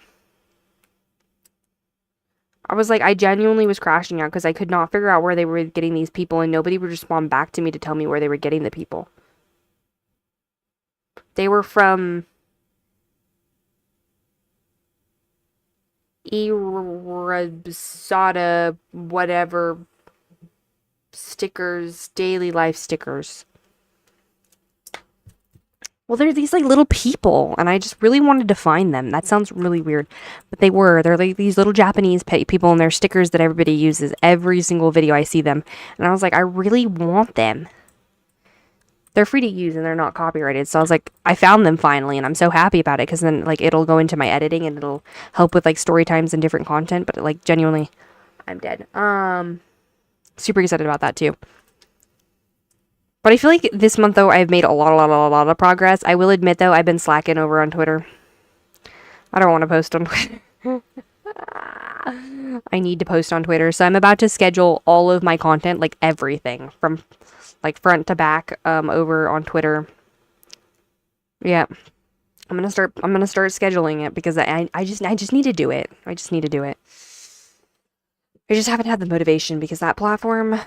I was like, I genuinely was crashing out because I could not figure out where they were getting these people, and nobody would respond back to me to tell me where they were getting the people. They were from... Erabsada, whatever, stickers, daily life stickers. Well, they're these, like, little people, and I just really wanted to find them. That sounds really weird, but they're like these little Japanese people, and they're stickers that everybody uses every single video I see them, and I was like, I really want them. They're free to use and they're not copyrighted. So I was like, I found them finally, and I'm so happy about it because then, like, it'll go into my editing and it'll help with, like, story times and different content. But, like, genuinely, I'm dead. Super excited about that too. But I feel like this month, though, I've made a lot of progress. I will admit, though, I've been slacking over on Twitter. I don't want to post on Twitter. I need to post on Twitter. So I'm about to schedule all of my content, like everything, from like front to back, over on Twitter. Yeah. I'm gonna start scheduling it because I just need to do it. I just need to do it. I just haven't had the motivation because that platform,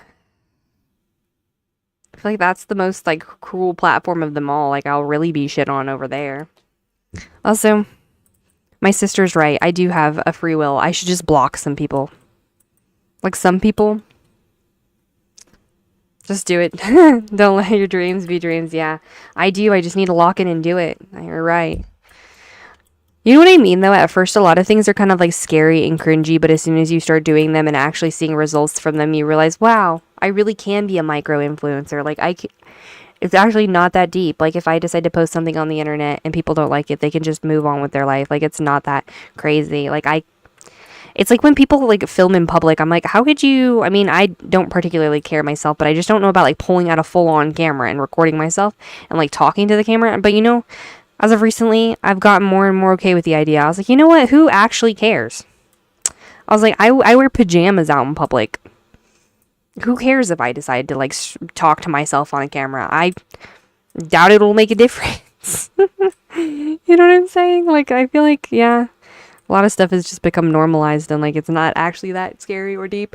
I feel like that's the most like cruel platform of them all. Like I'll really be shit on over there. Also, my sister's right. I do have a free will. I should just block some people. Like some people. Just do it. Don't let your dreams be dreams. Yeah, I do. I just need to lock in and do it. You're right. You know what I mean, though? At first, a lot of things are kind of like scary and cringy, but as soon as you start doing them and actually seeing results from them, you realize, wow, I really can be a micro influencer. Like, it's actually not that deep. Like, if I decide to post something on the internet and people don't like it, they can just move on with their life. Like, it's not that crazy. Like, it's like when people like film in public, I'm like, how could you? I mean, I don't particularly care myself, but I just don't know about like pulling out a full on camera and recording myself and like talking to the camera. But you know, as of recently, I've gotten more and more okay with the idea. I was like, you know what? Who actually cares? I was like, I wear pajamas out in public. Who cares if I decide to like talk to myself on a camera? I doubt it'll make a difference. You know what I'm saying? Like, I feel like, yeah, a lot of stuff has just become normalized and like it's not actually that scary or deep.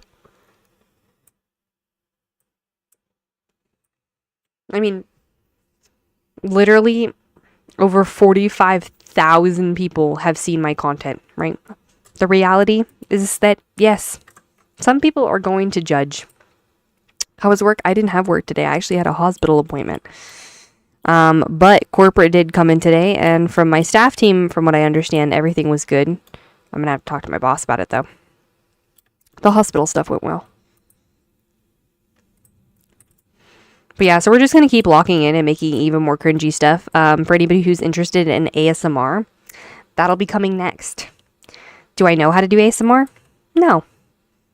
I mean, literally over 45,000 people have seen my content, right? The reality is that, yes, some people are going to judge. How was work? I didn't have work today. I actually had a hospital appointment. But corporate did come in today, and from my staff team, from what I understand, everything was good. I'm gonna have to talk to my boss about it, though. The hospital stuff went well. But yeah, so we're just going to keep locking in and making even more cringy stuff. For anybody who's interested in ASMR, that'll be coming next. Do I know how to do ASMR? No.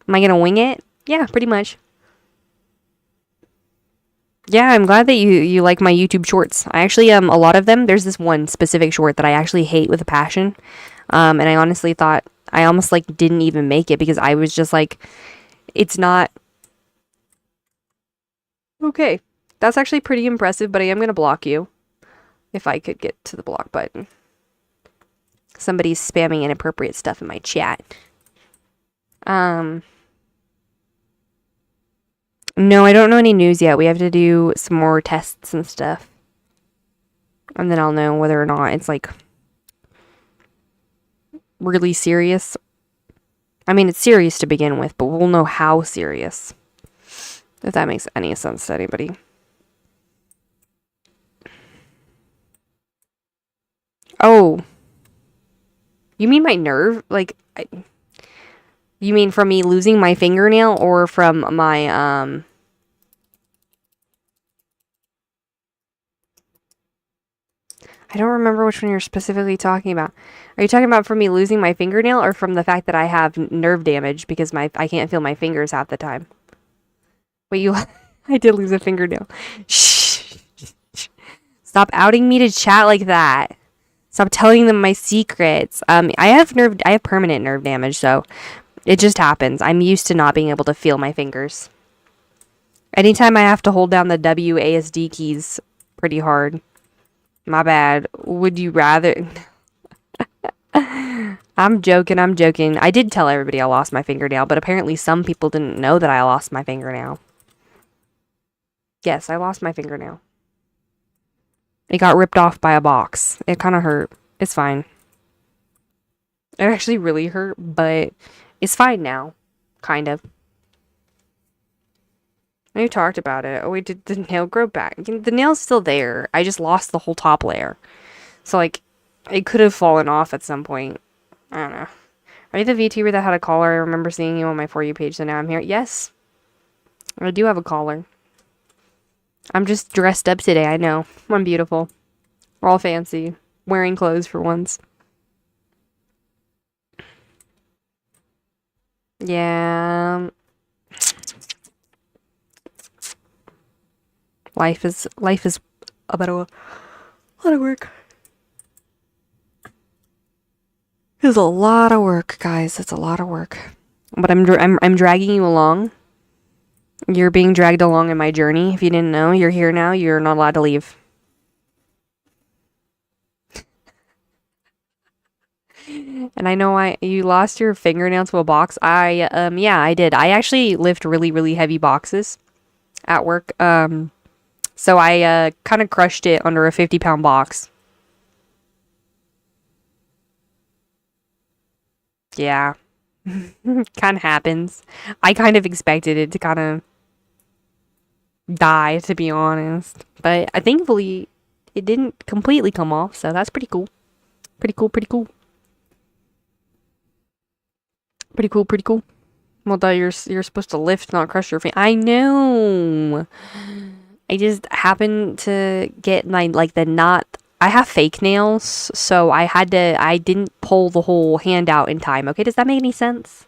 Am I going to wing it? Yeah, pretty much. Yeah, I'm glad that you like my YouTube shorts. I actually, a lot of them, there's this one specific short that I actually hate with a passion. And I honestly thought, I almost like didn't even make it because I was just like, it's not okay. That's actually pretty impressive, but I am going to block you. If I could get to the block button. Somebody's spamming inappropriate stuff in my chat. No, I don't know any news yet. We have to do some more tests and stuff. And then I'll know whether or not it's like really serious. I mean, it's serious to begin with, but we'll know how serious. If that makes any sense to anybody. Oh. You mean my nerve? Like, you mean from me losing my fingernail or from my, I don't remember which one you're specifically talking about. Are you talking about from me losing my fingernail or from the fact that I have nerve damage because I can't feel my fingers half the time? Wait, I did lose a fingernail. Shh. Stop outing me to chat like that. Stop telling them my secrets. I have permanent nerve damage, so it just happens. I'm used to not being able to feel my fingers. Anytime I have to hold down the WASD keys pretty hard. My bad. Would you rather... I'm joking. I did tell everybody I lost my fingernail, but apparently some people didn't know that I lost my fingernail. Yes, I lost my fingernail. It got ripped off by a box. It kind of hurt. It's fine. It actually really hurt, but it's fine now. Kind of. You talked about it. Oh, wait, did the nail grow back? The nail's still there. I just lost the whole top layer. So, like, it could have fallen off at some point. I don't know. Are you the VTuber that had a collar? I remember seeing you on my For You page, so now I'm here. Yes. I do have a collar. I'm just dressed up today, I know. I'm beautiful. We're all fancy. Wearing clothes for once. Yeah. Life is about a lot of work. It's a lot of work, guys. It's a lot of work. But I'm dragging you along. You're being dragged along in my journey. If you didn't know, you're here now. You're not allowed to leave. And I know you lost your fingernail to a box. Yeah, I did. I actually lift really, really heavy boxes at work. So I kind of crushed it under a 50-pound box. Yeah. Kind of happens. I kind of expected it to kind of die, to be honest. But thankfully, it didn't completely come off, so that's pretty cool. Pretty cool, pretty cool. Pretty cool, pretty cool. Well, you're supposed to lift, not crush your finger. I know. I just happened to get my, like, the knot. I have fake nails, so I didn't pull the whole hand out in time. Okay, does that make any sense?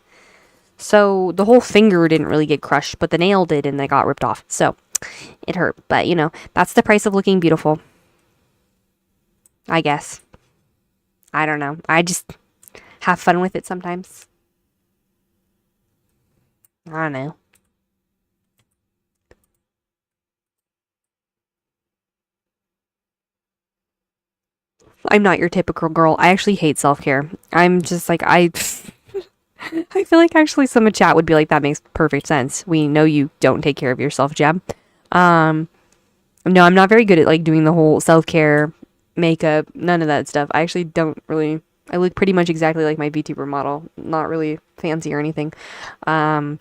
So the whole finger didn't really get crushed, but the nail did, and they got ripped off. So it hurt, but you know, that's the price of looking beautiful. I guess. I don't know. I just have fun with it sometimes. I don't know. I'm not your typical girl. I actually hate self-care. I'm just like, I feel like actually some of chat would be like, that makes perfect sense. We know you don't take care of yourself, Jeb. Um, no, I'm not very good at like doing the whole self-care, makeup, none of that stuff. I actually don't really, I look pretty much exactly like my VTuber model. Not really fancy or anything. Um,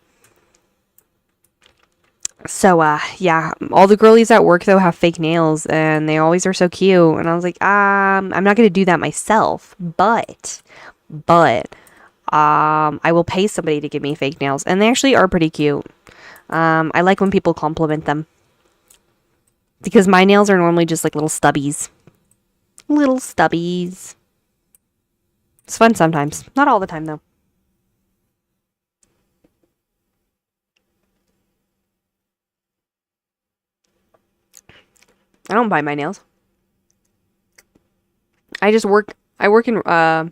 yeah, all the girlies at work though have fake nails and they always are so cute. And I was like, I'm not gonna do that myself, but I will pay somebody to give me fake nails, and they actually are pretty cute. I like when people compliment them because my nails are normally just like little stubbies, little stubbies. It's fun sometimes, not all the time though. I don't buy my nails. I work in a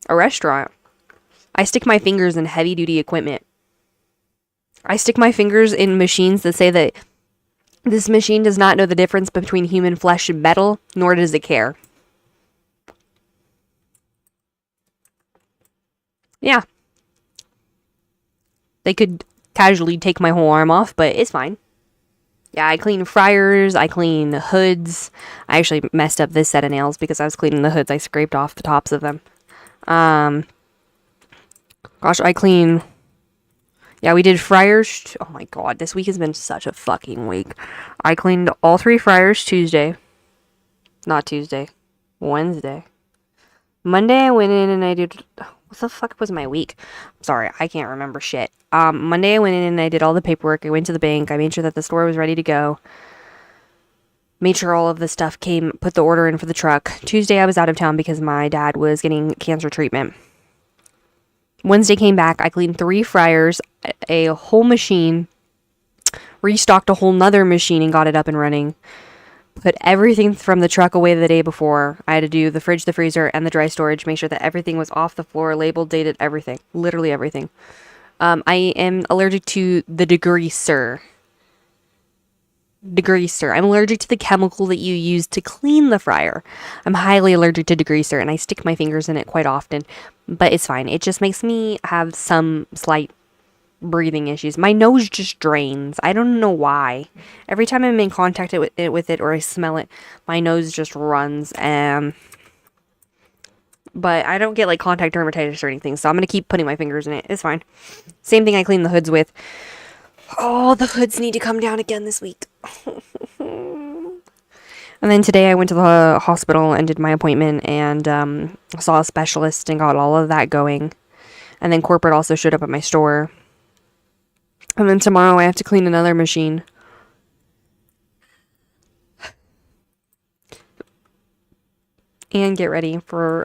restaurant. I stick my fingers in heavy duty equipment. I stick my fingers in machines that say that this machine does not know the difference between human flesh and metal, nor does it care. Yeah. They could casually take my whole arm off, but it's fine. Yeah, I clean fryers, I clean hoods. I actually messed up this set of nails because I was cleaning the hoods. I scraped off the tops of them. Um, gosh, I clean. Yeah, we did fryers. Oh my god, this week has been such a fucking week. I cleaned all 3 fryers Tuesday. Not Tuesday. Wednesday. Monday I went in and I did. What the fuck was my week? Sorry, I can't remember shit. Monday I went in and I did all the paperwork. I went to the bank. I made sure that the store was ready to go. Made sure all of the stuff came, put the order in for the truck. Tuesday I was out of town because my dad was getting cancer treatment. Wednesday came back. I cleaned 3 fryers, a whole machine, restocked a whole nother machine and got it up and running. Put everything from the truck away the day before. I had to do the fridge, the freezer, and the dry storage. Make sure that everything was off the floor, labeled, dated, everything. Literally everything. I am allergic to the degreaser. Degreaser. I'm allergic to the chemical that you use to clean the fryer. I'm highly allergic to degreaser, and I stick my fingers in it quite often. But it's fine. It just makes me have some slight breathing issues. My nose just drains. I don't know why. Every time I'm in contact with it or I smell it, my nose just runs. But I don't get like contact dermatitis or anything, so I'm gonna keep putting my fingers in it. It's fine. Same thing I clean the hoods with. Oh, the hoods need to come down again this week. And then today I went to the hospital and did my appointment and saw a specialist and got all of that going. And then corporate also showed up at my store. And then tomorrow I have to clean another machine. And get ready for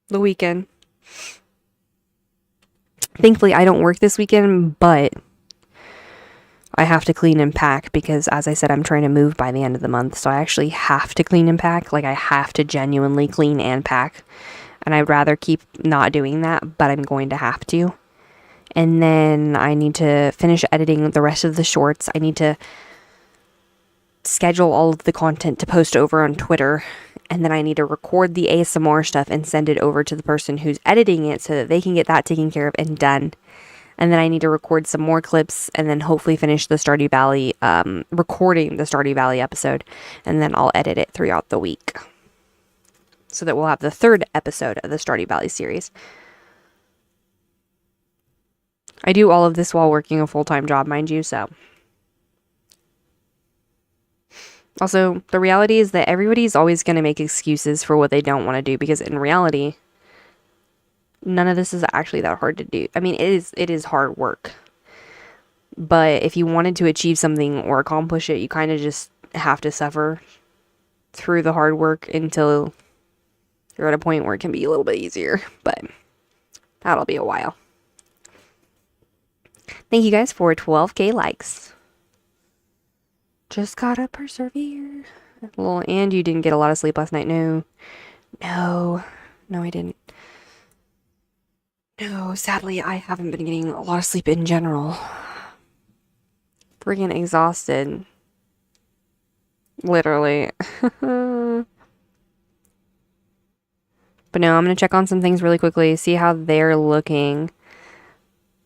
the weekend. Thankfully, I don't work this weekend, but I have to clean and pack because, as I said, I'm trying to move by the end of the month. So I actually have to clean and pack. Like, I have to genuinely clean and pack. And I'd rather keep not doing that, but I'm going to have to. And then I need to finish editing the rest of the shorts. I need to schedule all of the content to post over on Twitter. And then I need to record the ASMR stuff and send it over to the person who's editing it so that they can get that taken care of and done. And then I need to record some more clips and then hopefully finish the Stardew Valley, recording the Stardew Valley episode. And then I'll edit it throughout the week, so that we'll have the 3rd episode of the Stardew Valley series. I do all of this while working a full-time job, mind you, so. Also, the reality is that everybody's always going to make excuses for what they don't want to do, because in reality, none of this is actually that hard to do. I mean, it is hard work. But if you wanted to achieve something or accomplish it, you kind of just have to suffer through the hard work until you're at a point where it can be a little bit easier. But that'll be a while. Thank you guys for 12k likes. Just gotta persevere. Well, and you didn't get a lot of sleep last night. No, I didn't. No, sadly, I haven't been getting a lot of sleep in general. Freaking exhausted. Literally. But no, I'm gonna check on some things really quickly, see how they're looking.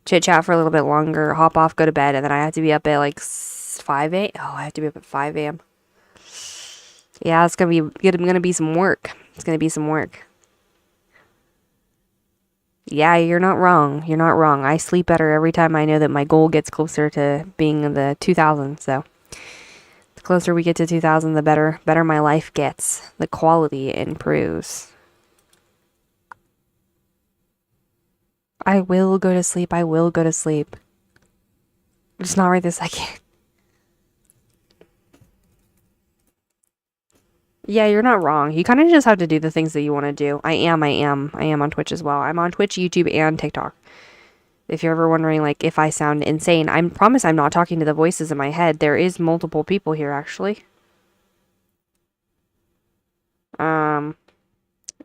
Chit chat for a little bit longer, hop off, go to bed, and then I have to be up at like 5 a.m. Oh, I have to be up at 5 a.m. Yeah, it's gonna be some work. It's gonna be some work. Yeah, you're not wrong. You're not wrong. I sleep better every time I know that my goal gets closer to being in the 2000s. So the closer we get to 2000, the better my life gets. The quality improves. I will go to sleep. I will go to sleep. Just not right this second. Yeah, you're not wrong. You kind of just have to do the things that you want to do. I am on Twitch as well. I'm on Twitch, YouTube, and TikTok. If you're ever wondering, like, if I sound insane, I promise I'm not talking to the voices in my head. There is multiple people here, actually. It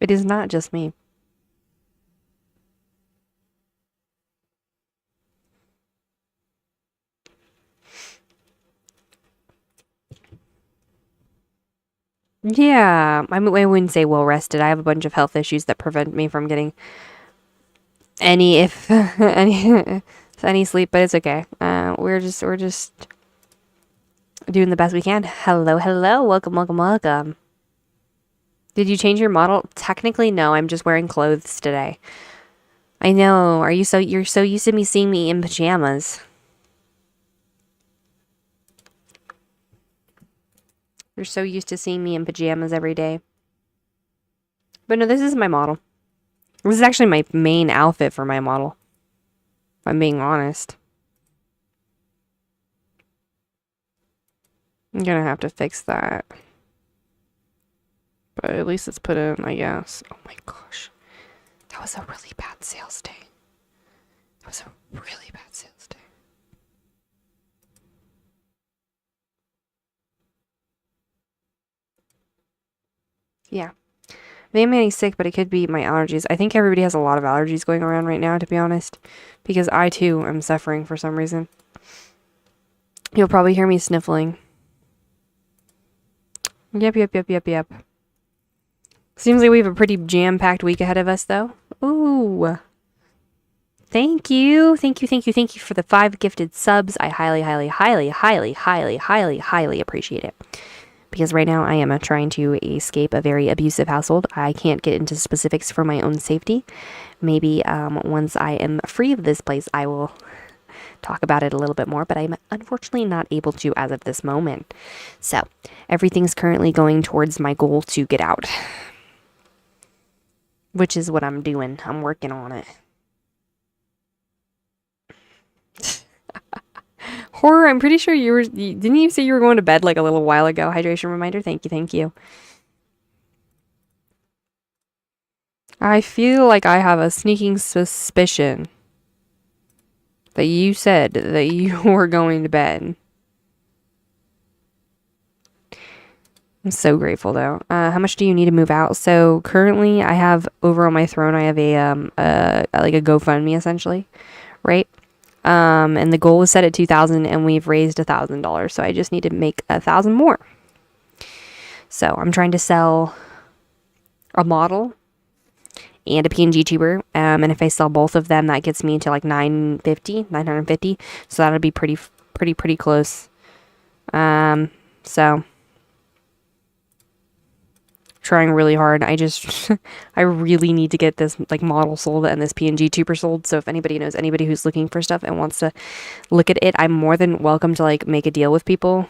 is not just me. Yeah, I wouldn't say well rested. I have a bunch of health issues that prevent me from getting any sleep, but it's okay. We're just doing the best we can. Hello, welcome. Did you change your model? Technically, no. I'm just wearing clothes today. I know. You're so used to seeing me in pajamas. You're so used to seeing me in pajamas every day. But no, this is my model. This is actually my main outfit for my model, if I'm being honest. I'm gonna have to fix that. But at least it's put in, I guess. Oh my gosh. That was a really bad sales day. That was a really bad sales day. Yeah. Maybe I'm getting sick, but it could be my allergies. I think everybody has a lot of allergies going around right now, to be honest. Because I, too, am suffering for some reason. You'll probably hear me sniffling. Yep. Seems like we have a pretty jam-packed week ahead of us, though. Ooh. Thank you for the 5 gifted subs. I highly appreciate it. Because right now I am trying to escape a very abusive household. I can't get into specifics for my own safety. Maybe once I am free of this place, I will talk about it a little bit more. But I'm unfortunately not able to as of this moment. So everything's currently going towards my goal to get out. Which is what I'm doing. I'm working on it. Horror, I'm pretty sure didn't you say you were going to bed like a little while ago? Hydration reminder. Thank you. I feel like I have a sneaking suspicion that you said that you were going to bed. I'm so grateful though. How much do you need to move out? So currently I have over on my throne, I have like a GoFundMe essentially, right? And the goal was set at 2,000 and we've raised $1,000. So I just need to make 1,000 more. So I'm trying to sell a model and a PNG tuber. And if I sell both of them, that gets me to like 950. So that'll be pretty close. So trying really hard. I really need to get this like model sold and this PNG tuber sold. So if anybody knows anybody who's looking for stuff and wants to look at it, I'm more than welcome to like make a deal with people.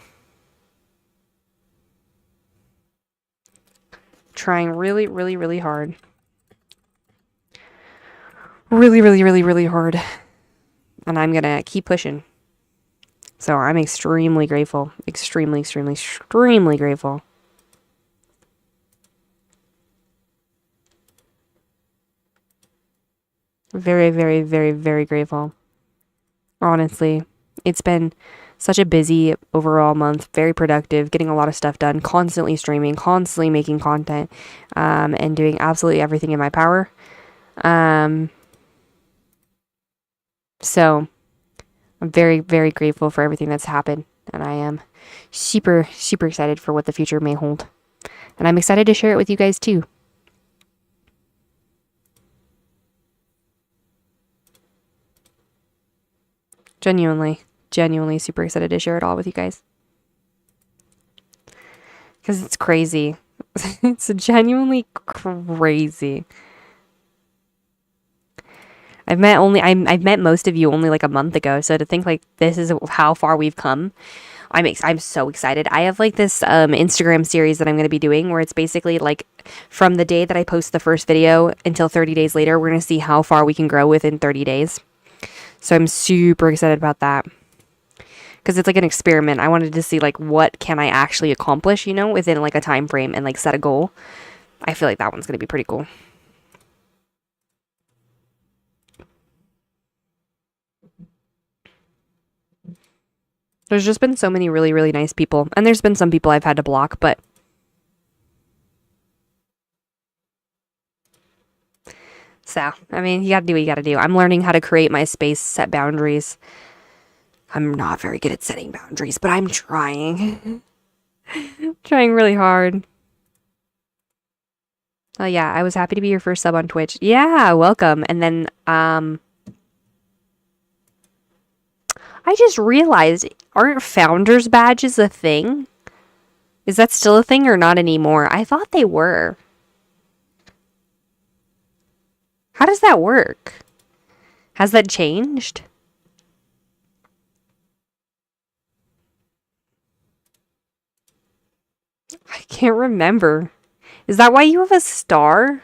Trying really hard. Really hard. And I'm gonna keep pushing. So I'm extremely grateful. Extremely grateful. Very grateful. Honestly, it's been such a busy overall month, very productive, getting a lot of stuff done, constantly streaming, constantly making content, and doing absolutely everything in my power. So I'm very grateful for everything that's happened, and I am super excited for what the future may hold. And I'm excited to share it with you guys too. Genuinely super excited to share it all with you guys. Because it's crazy. It's genuinely crazy. I've met most of you only like a month ago, so to think like this is how far we've come, I'm so excited. I have like this Instagram series that I'm going to be doing where it's basically like from the day that I post the first video until 30 days later, we're going to see how far we can grow within 30 days. So I'm super excited about that. Because it's like an experiment. I wanted to see like what can I actually accomplish, you know, within like a time frame and like set a goal. I feel like that one's going to be pretty cool. There's just been so many really nice people. And there's been some people I've had to block, but so, I mean, you gotta do what you gotta do. I'm learning how to create my space, set boundaries. I'm not very good at setting boundaries, but I'm trying. Trying really hard. Oh yeah, I was happy to be your first sub on Twitch. Yeah, welcome. And then, I just realized, aren't founders badges a thing? Is that still a thing or not anymore? I thought they were. How does that work? Has that changed? I can't remember. Is that why you have a star?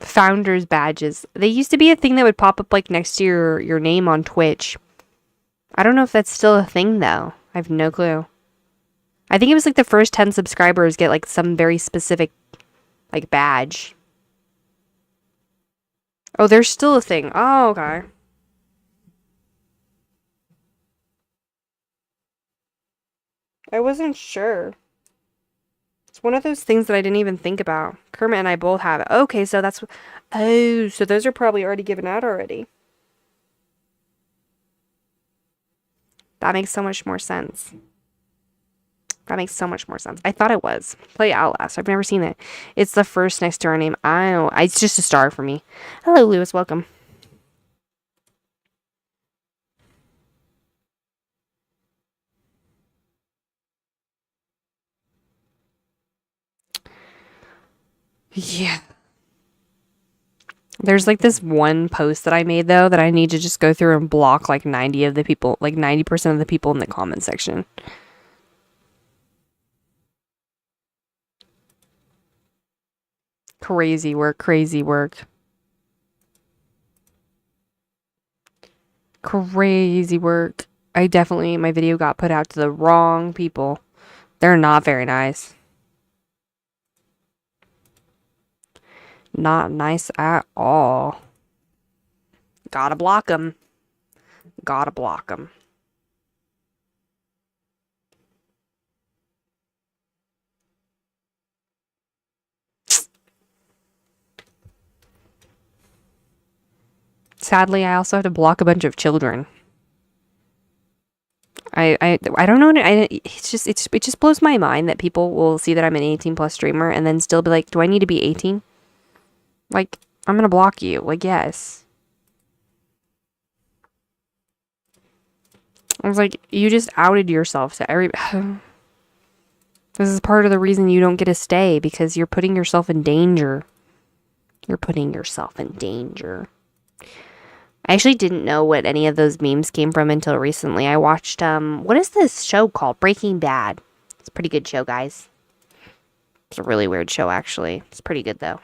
Founders badges. They used to be a thing that would pop up like next to your name on Twitch. I don't know if that's still a thing though. I have no clue. I think it was like the first 10 subscribers get like some very specific like badge. Oh, there's still a thing. Oh, okay. I wasn't sure. It's one of those things that I didn't even think about. Kermit and I both have it. Okay, so that's... Oh, so those are probably already given out already. That makes so much more sense. That makes so much more sense. I thought it was. Play Outlast. I've never seen it. It's the first next to our name. I don't... It's just a star for me. Hello, Lewis. Welcome. Yeah. There's like this one post that I made though that I need to just go through and block like 90 of the people, like 90% of the people in the comment section. Crazy work. Crazy work. My video got put out to the wrong people. They're not very nice. Not nice at all. Gotta block them. Gotta block them. sadly, I also have to block a bunch of children. I don't know. It just blows my mind that people will see that I'm an 18 plus streamer and then still be like, do I need to be 18? Like, I'm gonna block you. Like, yes. I was like, you just outed yourself to every. This is part of the reason you don't get to stay, because you're putting yourself in danger. You're putting yourself in danger. I actually didn't know what any of those memes came from until recently. I watched, what is this show called? Breaking Bad. It's a pretty good show, guys. It's a really weird show, actually. It's pretty good, though.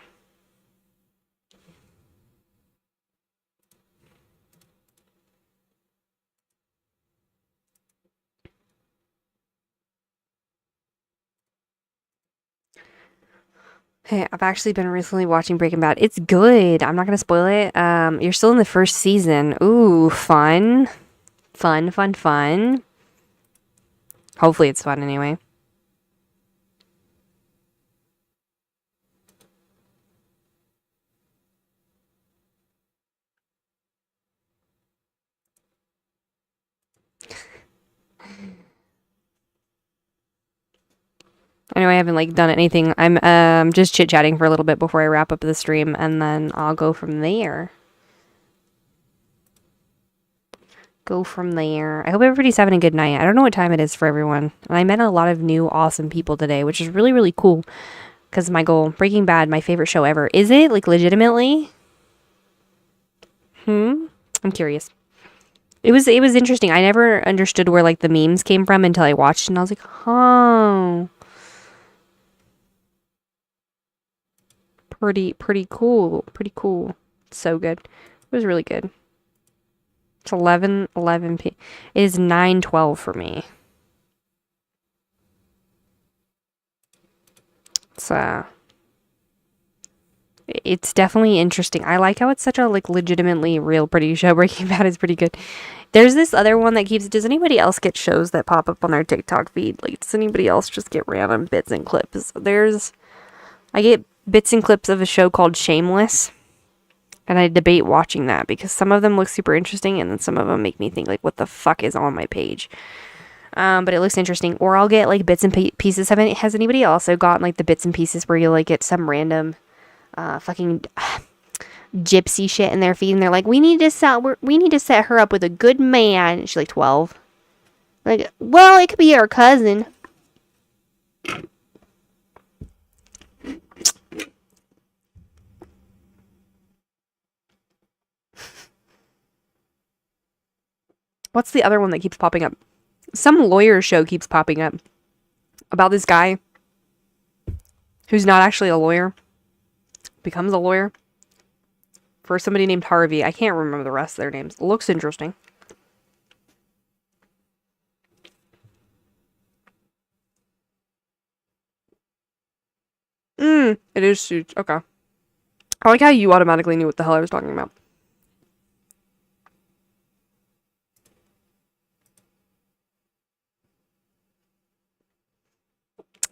Hey, I've actually been recently watching Breaking Bad. It's good. I'm not gonna spoil it. You're still in the first season. Ooh, fun. Fun, fun, fun. Hopefully it's fun anyway. I know I haven't like done anything. I'm just chit-chatting for a little bit before I wrap up the stream, and then I'll go from there. I hope everybody's having a good night. I don't know what time it is for everyone. And I met a lot of new awesome people today, which is really, really cool. Because my goal, Breaking Bad, my favorite show ever. Is it? Like, legitimately? I'm curious. It was interesting. I never understood where like the memes came from until I watched it, and I was like, oh. Pretty cool. Pretty cool. So good. It was really good. It's 11 p. It is 9:12 for me. It's definitely interesting. I like how it's such a like legitimately real pretty show. Breaking Bad is pretty good. There's this other one that keeps. Does anybody else get shows that pop up on their TikTok feed? Like, does anybody else just get random bits and clips? I get bits and clips of a show called Shameless, and I debate watching that because some of them look super interesting, and then some of them make me think like, what the fuck is on my page? But it looks interesting. Or I'll get like bits and pieces. Has anybody also gotten like the bits and pieces where you like get some random fucking gypsy shit in their feed, and they're like, we need to set her up with a good man. She's like 12. Like, well, it could be our cousin. What's the other one that keeps popping up? Some lawyer show keeps popping up about this guy who's not actually a lawyer, becomes a lawyer for somebody named Harvey. I can't remember the rest of their names. It looks interesting. It is Suits. Okay. I like how you automatically knew what the hell I was talking about.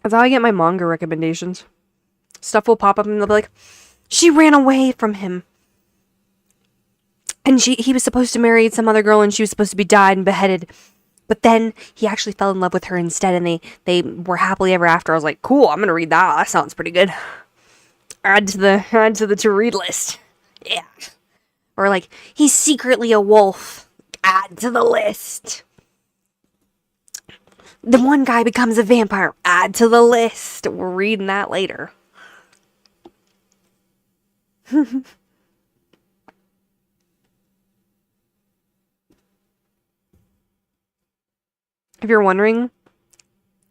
That's how I get my manga recommendations. Stuff will pop up and they'll be like, she ran away from him. And he was supposed to marry some other girl, and she was supposed to be died and beheaded. But then he actually fell in love with her instead, and they were happily ever after. I was like, cool, I'm gonna read that. That sounds pretty good. Add to the to read list. Yeah. Or like, he's secretly a wolf. Add to the list. The one guy becomes a vampire. Add to the list. We're reading that later. If you're wondering,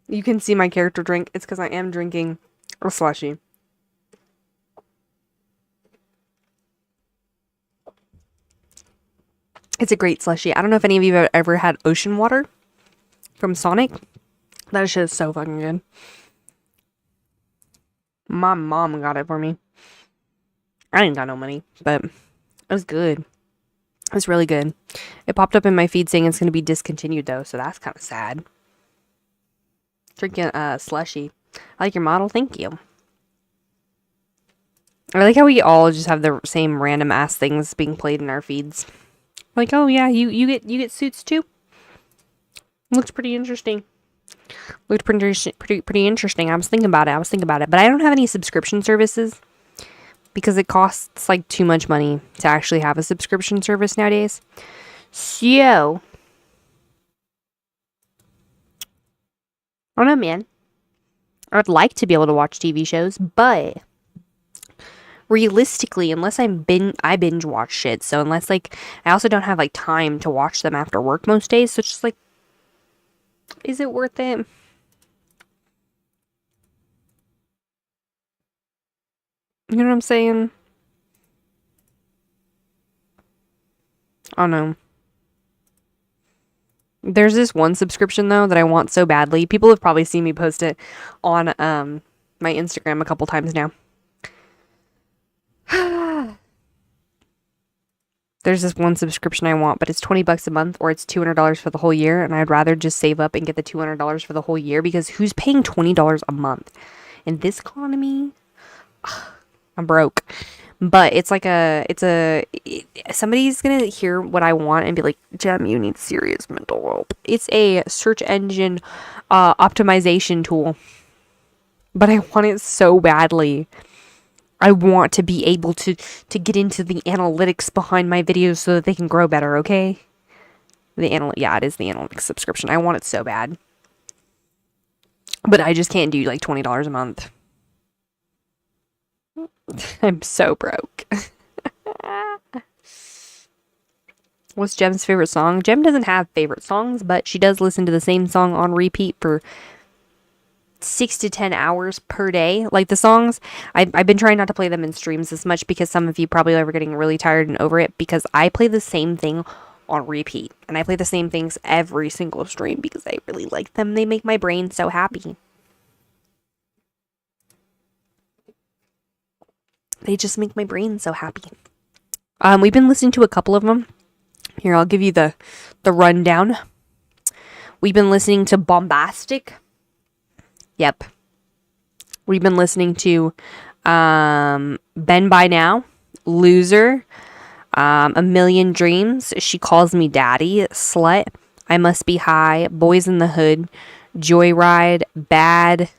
you can see my character drink. It's because I am drinking a slushie. It's a great slushie. I don't know if any of you have ever had ocean water from Sonic. That shit is so fucking good. My mom got it for me. I ain't got no money, but it was good. It was really good. It popped up in my feed saying it's going to be discontinued, though, so that's kind of sad. Drinking slushie. I like your model. Thank you. I like how we all just have the same random ass things being played in our feeds. Like, oh yeah, you get Suits too. Looks pretty interesting. Looked pretty interesting. I was thinking about it, but I don't have any subscription services because it costs like too much money to actually have a subscription service nowadays. So, I don't know, man. I would like to be able to watch TV shows, but realistically, unless I binge watch shit. So unless like I also don't have like time to watch them after work most days. So it's just like, is it worth it? You know what I'm saying? I don't know. There's this one subscription though that I want so badly. People have probably seen me post it on my Instagram a couple times now. There's this one subscription I want, but it's $20 a month or it's $200 for the whole year, and I'd rather just save up and get the $200 for the whole year because who's paying $20 a month in this economy? I'm broke. But it's like somebody's gonna hear what I want and be like, Jem, you need serious mental help. It's a search engine optimization tool, but I want it so badly. I want to be able to get into the analytics behind my videos so that they can grow better, okay? Yeah, it is the analytics subscription. I want it so bad. But I just can't do like $20 a month. I'm so broke. What's Jem's favorite song? Jem doesn't have favorite songs, but she does listen to the same song on repeat for 6 to 10 hours per day. Like the songs, I've been trying not to play them in streams as much because some of you probably are getting really tired and over it because I play the same thing on repeat. And I play the same things every single stream because I really like them. They make my brain so happy. They just make my brain so happy. We've been listening to a couple of them. Here, I'll give you the rundown. We've been listening to Bombastic. Yep. We've been listening to Ben By Now, Loser, A Million Dreams, She Calls Me Daddy, Slut, I Must Be High, Boys in the Hood, Joyride, Bad,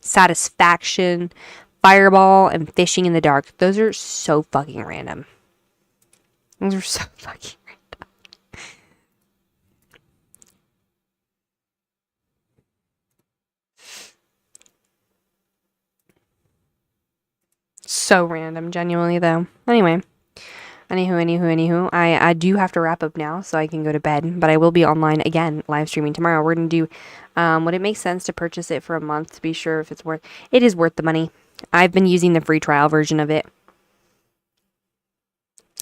Satisfaction, Fireball, and Fishing in the Dark. Those are so fucking random. Those are so fucking random. So random, genuinely, though. Anyway. Anywho. I do have to wrap up now so I can go to bed, but I will be online again, live streaming tomorrow. We're going to do, would it make sense to purchase it for a month to be sure if it's worth, it is worth the money. I've been using the free trial version of it.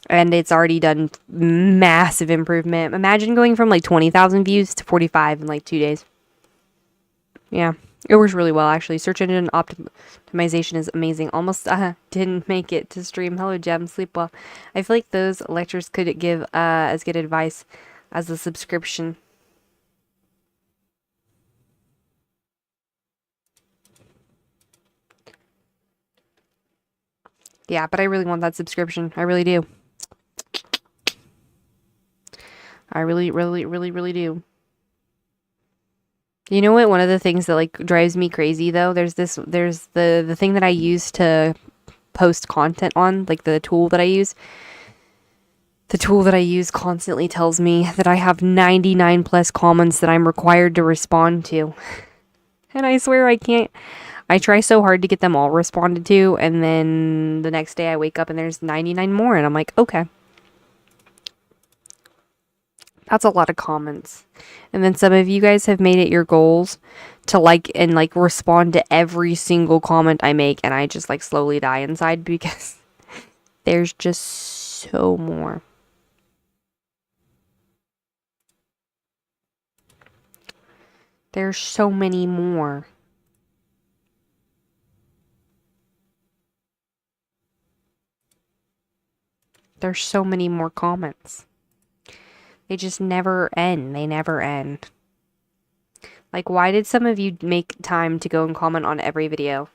And it's already done massive improvement. Imagine going from like 20,000 views to 45 in like 2 days. Yeah. It works really well, actually. Search engine optimization is amazing. Almost didn't make it to stream. Hello, Jem. Sleep well. I feel like those lectures could give as good advice as a subscription. Yeah, but I really want that subscription. I really do. I really do. You know what? One of the things that like drives me crazy though, there's the thing that I use to post content on, like the tool that I use. The tool that I use constantly tells me that I have 99 plus comments that I'm required to respond to. And I swear I can't. I try so hard to get them all responded to, and then the next day I wake up and there's 99 more, and I'm like, okay. That's a lot of comments. And then some of you guys have made it your goals to like and like respond to every single comment I make, and I just like slowly die inside because there's just so more. There's so many more. There's so many more comments. They just never end. They never end. Like, why did some of you make time to go and comment on every video?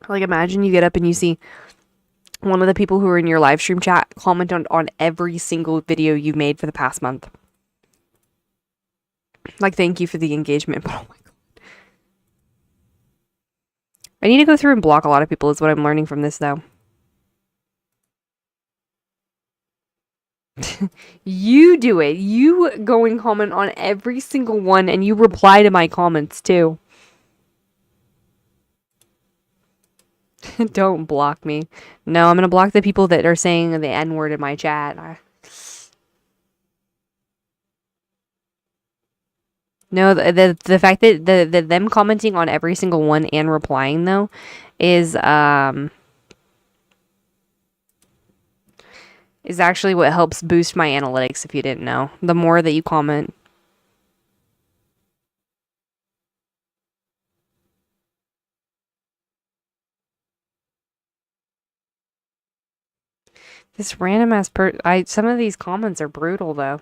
Like, imagine you get up and you see one of the people who are in your live stream chat comment on every single video you've made for the past month. Like, thank you for the engagement, but oh my god. I need to go through and block a lot of people is what I'm learning from this, though. You do it. You go and comment on every single one, and you reply to my comments, too. Don't block me. No, I'm gonna block the people that are saying the N-word in my chat. No, the fact that the them commenting on every single one and replying though is actually what helps boost my analytics, if you didn't know. The more that you comment. This random ass some of these comments are brutal though.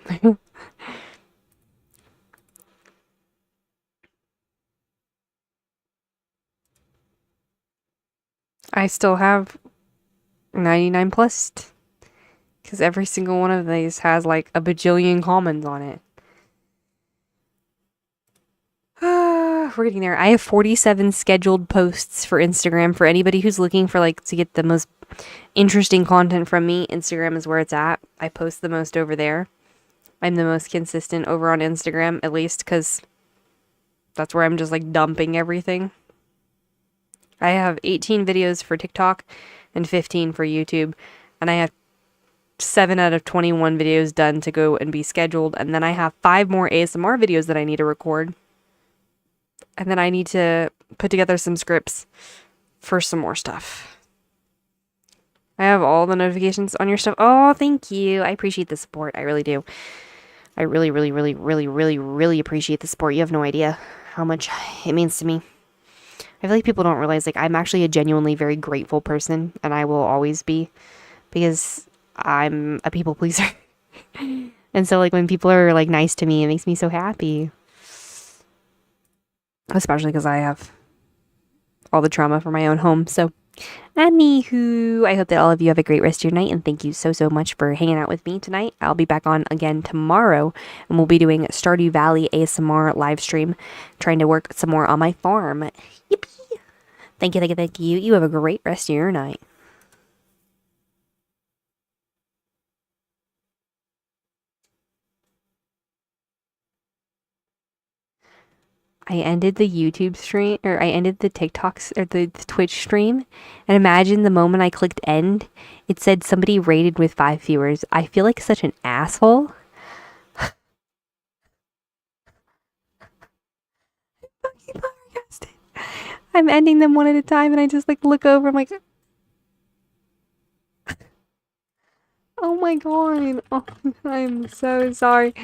I still have 99 plus because every single one of these has like a bajillion comments on it. We're getting there. I have 47 scheduled posts for Instagram. For anybody who's looking for like to get the most interesting content from me, Instagram is where it's at. I post the most over there. I'm the most consistent over on Instagram, at least because that's where I'm just like dumping everything. I have 18 videos for TikTok and 15 for YouTube, and I have 7 out of 21 videos done to go and be scheduled, and then I have 5 more ASMR videos that I need to record. And then I need to put together some scripts for some more stuff. I have all the notifications on your stuff. Oh, thank you. I appreciate the support. I really do. I really, really, really, really, really, really appreciate the support. You have no idea how much it means to me. I feel like people don't realize, like, I'm actually a genuinely very grateful person, and I will always be, because I'm a people pleaser. And so, like, when people are, like, nice to me, it makes me so happy. Especially because I have all the trauma from my own home. So, anywho, I hope that all of you have a great rest of your night, and thank you so, so much for hanging out with me tonight. I'll be back on again tomorrow, and we'll be doing Stardew Valley ASMR live stream, trying to work some more on my farm. Yippee! Thank you, thank you, thank you. You have a great rest of your night. I ended the YouTube stream, or I ended the TikToks, or the Twitch stream, and imagine the moment I clicked end, it said somebody rated with 5 viewers. I feel like such an asshole. I'm ending them one at a time, and I just like look over, I'm like, oh my god, oh, I'm so sorry.